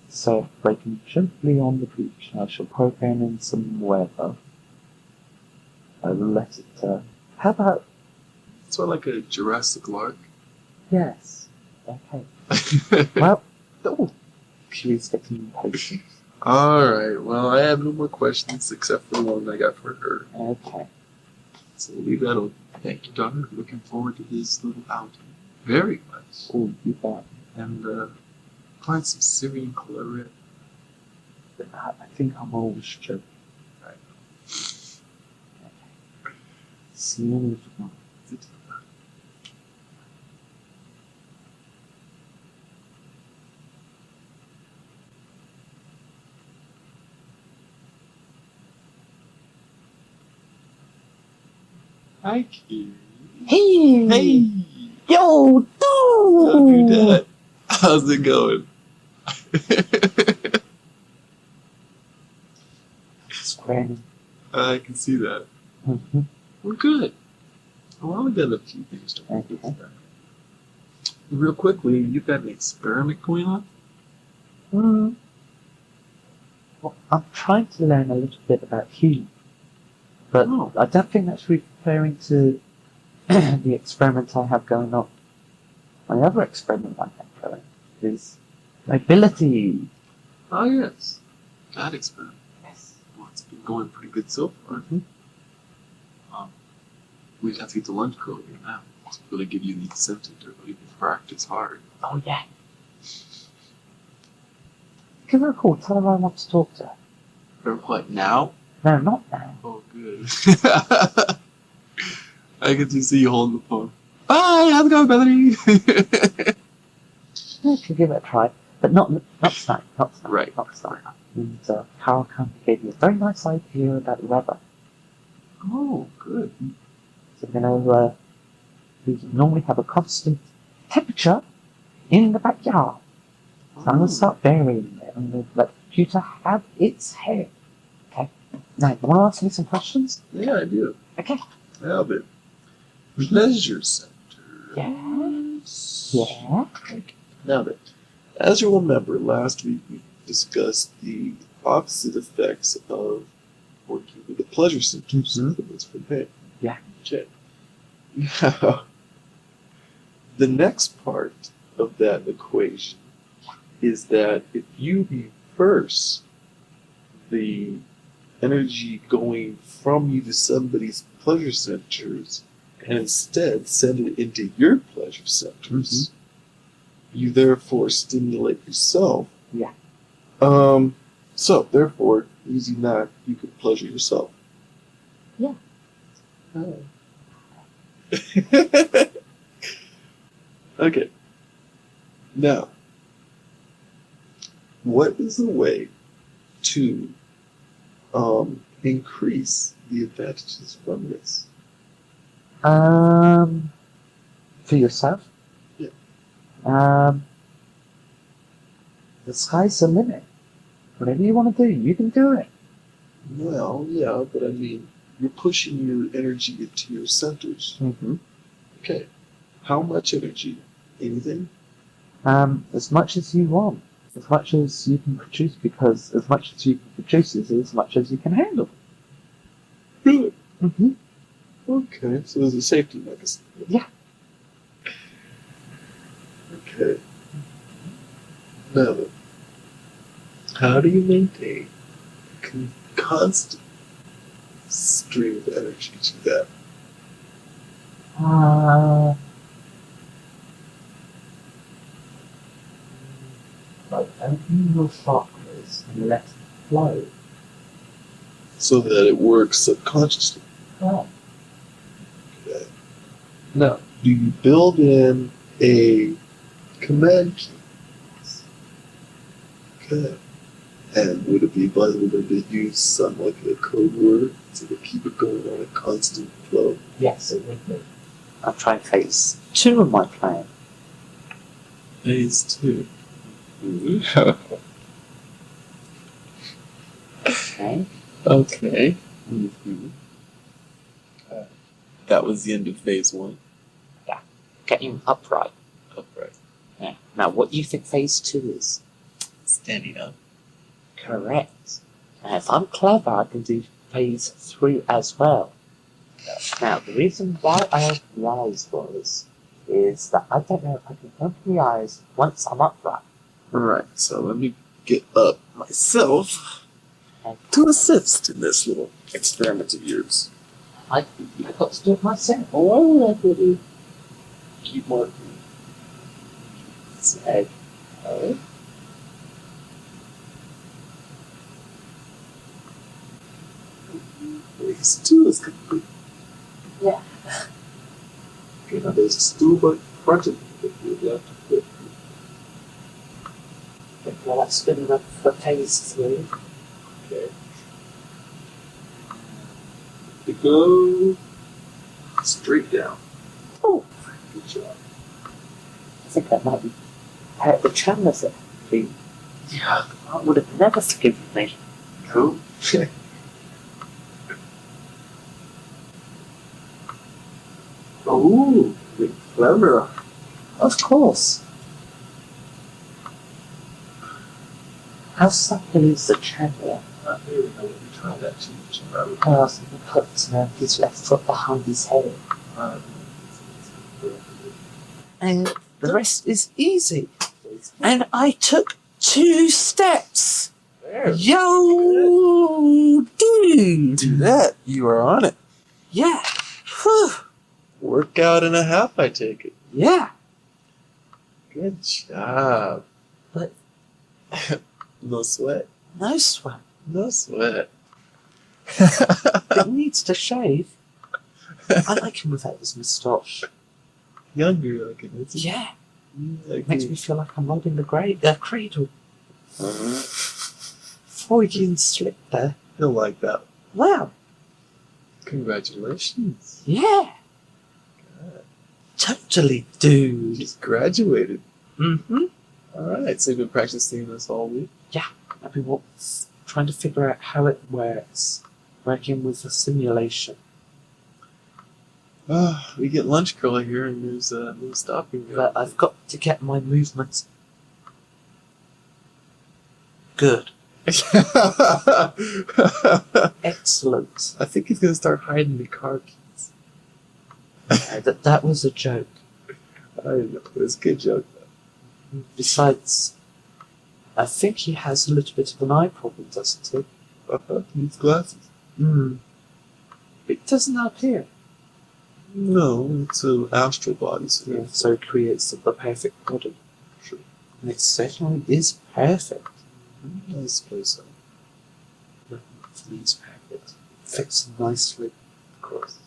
[SPEAKER 4] surf breaking gently on the beach. I shall program in some weather. I will let it. How about?
[SPEAKER 3] Sort of like a Jurassic Lark.
[SPEAKER 4] Yes. Okay. Well, oh, Kiri's getting impatient.
[SPEAKER 3] Alright, well, I have no more questions except for the one I got for her.
[SPEAKER 4] Okay.
[SPEAKER 3] So leave that open. Thank you, daughter. Looking forward to this little outing. Very much.
[SPEAKER 4] Oh, you bet.
[SPEAKER 3] And, find some Syrian claret.
[SPEAKER 4] I think I'm always joking.
[SPEAKER 3] Right.
[SPEAKER 4] Okay. See you in a while.
[SPEAKER 3] Hi, Kiri.
[SPEAKER 4] Hey!
[SPEAKER 3] Hey!
[SPEAKER 4] Yo, dude!
[SPEAKER 3] How's your dad? How's it going?
[SPEAKER 4] It's great.
[SPEAKER 3] I can see that.
[SPEAKER 4] Mm-hmm.
[SPEAKER 3] We're good. Well, we got a few things to work with. Real quickly, you got an experiment going on?
[SPEAKER 4] Well, I'm trying to learn a little bit about healing, but
[SPEAKER 3] Oh.
[SPEAKER 4] I don't think that's referring to the experiment I have going on. My other experiment I have going is mobility.
[SPEAKER 3] Oh, yes. That experiment.
[SPEAKER 4] Yes.
[SPEAKER 3] Well, it's been going pretty good so far. We'd have to get the lunch girl here now to really give you the incentive to really practice hard.
[SPEAKER 4] Oh yeah. Give her a call. Tell her I want to talk to her.
[SPEAKER 3] Or what, now?
[SPEAKER 4] No, not now.
[SPEAKER 3] Oh, good. I can just see you holding the phone. Bye, how's it going, Beverly?
[SPEAKER 4] I could give it a try, but not tonight. Not tonight.
[SPEAKER 3] Right.
[SPEAKER 4] Not tonight. And Karra kind of gave me a very nice idea about the weather.
[SPEAKER 3] Oh, good.
[SPEAKER 4] So we normally have a constant temperature in the backyard. So I'm going to start varying it. I'm going to let the computer have its head. Okay. Now, you want to ask me some questions?
[SPEAKER 3] Yeah, I do.
[SPEAKER 4] Okay.
[SPEAKER 3] How about pleasure center?
[SPEAKER 4] Yes. Yeah.
[SPEAKER 3] Now then, as you'll remember, last week we discussed the opposite effects of working with the pleasure centers for pain.
[SPEAKER 4] Yeah.
[SPEAKER 3] Okay. Now, the next part of that equation is that if you reverse the energy going from you to somebody's pleasure centers and instead send it into your pleasure centers, you therefore stimulate yourself.
[SPEAKER 4] Yeah.
[SPEAKER 3] So therefore, using that, you can pleasure yourself.
[SPEAKER 4] Yeah.
[SPEAKER 3] Oh. Okay. Now, what is the way to increase the advantages from this?
[SPEAKER 4] For yourself?
[SPEAKER 3] Yeah.
[SPEAKER 4] The sky's the limit. Whatever you want to do, you can do it.
[SPEAKER 3] Well, yeah, but I mean, you're pushing your energy into your centers.
[SPEAKER 4] Mm-hmm.
[SPEAKER 3] Okay. How much energy? Anything?
[SPEAKER 4] As much as you want. As much as you can produce, because as much as you can produce is as much as you can handle.
[SPEAKER 3] Really?
[SPEAKER 4] Mm-hmm.
[SPEAKER 3] Okay, so there's a safety mechanism.
[SPEAKER 4] Yeah.
[SPEAKER 3] Okay. Now then, how do you maintain a constant stream of energy to that?
[SPEAKER 4] Like open your chakras and let it flow.
[SPEAKER 3] So that it works subconsciously.
[SPEAKER 4] Oh.
[SPEAKER 3] Okay. Now, do you build in a command key? Okay. And would it be advisable to use some like a code word to keep it going on a constant flow?
[SPEAKER 4] Yes, it would be. I'm trying phase 2 of my plan.
[SPEAKER 3] Phase 2.
[SPEAKER 4] Okay.
[SPEAKER 3] Okay.
[SPEAKER 4] Mm-hmm.
[SPEAKER 3] That was the end of phase 1.
[SPEAKER 4] Yeah.
[SPEAKER 2] getting upright.
[SPEAKER 3] Upright.
[SPEAKER 2] Yeah. Now, what do you think phase 2 is?
[SPEAKER 3] Standing up.
[SPEAKER 2] Correct. Now, if I'm clever, I can do phase 3 as well. Now, the reason why I opened the eyes is that I don't know if I can open the eyes once I'm upright.
[SPEAKER 3] Alright, so let me get up myself to assist in this little experiment of yours.
[SPEAKER 2] I got to do it myself. Oh, everybody.
[SPEAKER 3] Keep working.
[SPEAKER 2] So,
[SPEAKER 3] Phase 2 is complete.
[SPEAKER 2] yeah.
[SPEAKER 3] Okay, now there's a stool by front of you. You have to put.
[SPEAKER 2] Well, that's good enough for phase 3.
[SPEAKER 3] Okay. To go straight down.
[SPEAKER 2] Oh,
[SPEAKER 3] Good job.
[SPEAKER 2] I think that might be part of the channels that
[SPEAKER 3] Yeah.
[SPEAKER 2] I would have never forgiven me.
[SPEAKER 3] Cool. Oh, you're clever.
[SPEAKER 2] Of course. How subtle is the channel?
[SPEAKER 3] I really know what you're trying to achieve.
[SPEAKER 2] Oh, so he put his left foot behind his head. And the rest is easy. And I took 2 steps.
[SPEAKER 3] There.
[SPEAKER 2] Yo, dude.
[SPEAKER 3] Do that. You are on it.
[SPEAKER 2] Yeah. Whew.
[SPEAKER 3] Workout and a half, I take it.
[SPEAKER 2] Yeah.
[SPEAKER 3] Good job.
[SPEAKER 2] But
[SPEAKER 3] No sweat.
[SPEAKER 2] no sweat.
[SPEAKER 3] No sweat.
[SPEAKER 2] It needs to shave. I like him without his moustache.
[SPEAKER 3] Younger looking, isn't it?
[SPEAKER 2] Yeah.
[SPEAKER 3] Like
[SPEAKER 2] Makes me feel like I'm holding the cradle. Freudian slip there.
[SPEAKER 3] He'll like that.
[SPEAKER 2] Wow.
[SPEAKER 3] Congratulations.
[SPEAKER 2] Yeah.
[SPEAKER 3] God.
[SPEAKER 2] Totally, dude.
[SPEAKER 3] Just graduated.
[SPEAKER 2] Mm-hmm.
[SPEAKER 3] Alright, so you've been practicing this all week?
[SPEAKER 2] I've been trying to figure out how it works. Working with the simulation.
[SPEAKER 3] We get lunch curly here and there's no stopping.
[SPEAKER 2] But I've got to get my movements good. Excellent.
[SPEAKER 3] I think he's gonna start hiding the car keys.
[SPEAKER 2] That was a joke.
[SPEAKER 3] I don't know. It was a good joke though.
[SPEAKER 2] Besides, I think he has a little bit of an eye problem, doesn't he?
[SPEAKER 3] He needs glasses.
[SPEAKER 2] It doesn't appear.
[SPEAKER 3] No, it's an astral body.
[SPEAKER 2] Yeah, so it creates the perfect body.
[SPEAKER 3] Sure.
[SPEAKER 2] And it certainly is perfect.
[SPEAKER 3] I suppose so.
[SPEAKER 2] It's perfect. Fits nicely.
[SPEAKER 3] Of course.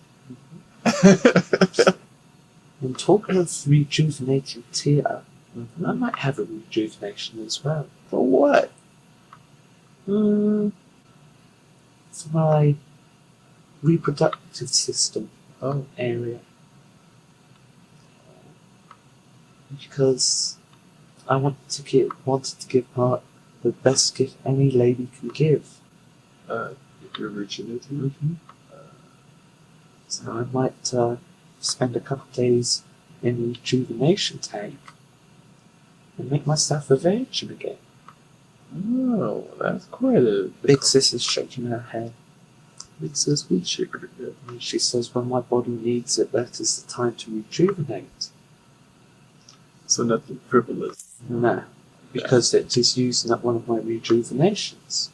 [SPEAKER 2] And talking of rejuvenating tear, I might have a rejuvenation as well.
[SPEAKER 3] For what?
[SPEAKER 2] For my reproductive system area. Because I wanted to give her the best gift any lady can give.
[SPEAKER 3] Your virginity?
[SPEAKER 2] So I might spend a couple of days in a rejuvenation tank and make myself a virgin again.
[SPEAKER 3] Oh, that's quite a
[SPEAKER 2] Big sis is shaking her head.
[SPEAKER 3] big sis would shake her head.
[SPEAKER 2] And she says when my body needs it, that is the time to rejuvenate.
[SPEAKER 3] So nothing frivolous.
[SPEAKER 2] No, because it is using up one of my rejuvenations.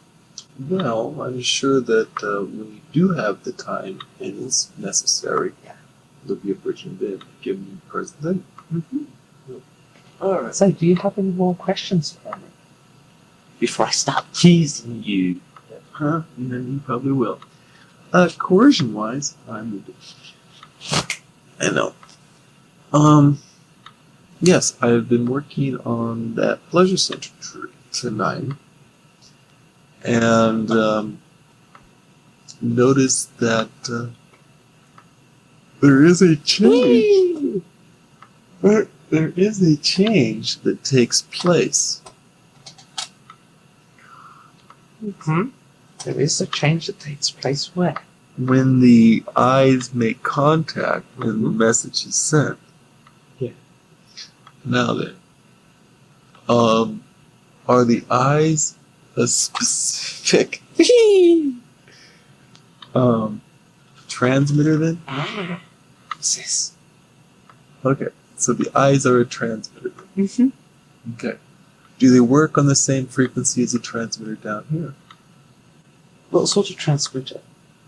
[SPEAKER 3] Well, I'm sure that when you do have the time and it's necessary, there'll be a virgin then given you present then. Alright.
[SPEAKER 2] So, do you have any more questions for me? Before I start teasing you.
[SPEAKER 3] And then you probably will. Coercion wise, I know. Yes, I've been working on that pleasure center tonight. And noticed that there is a change. There is a change that takes place.
[SPEAKER 2] There is a change that takes place where?
[SPEAKER 3] When the eyes make contact and the message is sent. Now then, are the eyes a specific transmitter then?
[SPEAKER 2] What's this?
[SPEAKER 3] Okay, so the eyes are a transmitter.
[SPEAKER 2] Mm-hmm.
[SPEAKER 3] Okay. Do they work on the same frequency as the transmitter down here?
[SPEAKER 2] What sort of transmitter?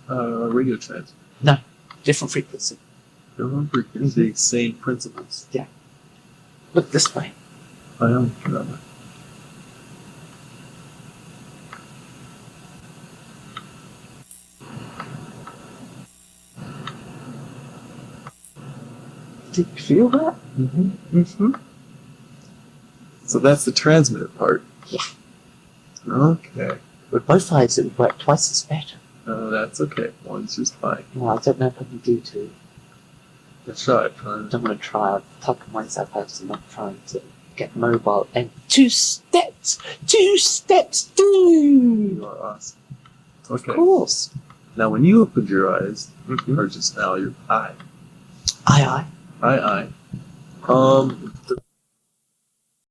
[SPEAKER 3] Radio transmitter.
[SPEAKER 2] No, different frequency.
[SPEAKER 3] Different frequency, same principles.
[SPEAKER 2] Yeah. Look this way.
[SPEAKER 3] I am for that one.
[SPEAKER 2] Did you feel that?
[SPEAKER 3] Mm-hmm.
[SPEAKER 2] Mm-hmm.
[SPEAKER 3] So that's the transmitter part.
[SPEAKER 2] Yeah.
[SPEAKER 3] Okay.
[SPEAKER 2] With both eyes, it would work twice as better.
[SPEAKER 3] That's okay. One's just fine.
[SPEAKER 2] Well, I don't know if I can do two.
[SPEAKER 3] Let's try it.
[SPEAKER 2] I don't want to try. I've tucked myself out and not trying to get mobile. And 2 steps! 2 steps through!
[SPEAKER 3] You are awesome. Okay.
[SPEAKER 2] Of course.
[SPEAKER 3] Now, when you opened your eyes,
[SPEAKER 2] Mhm.
[SPEAKER 3] or just now your eye,
[SPEAKER 2] Aye, aye.
[SPEAKER 3] eye, the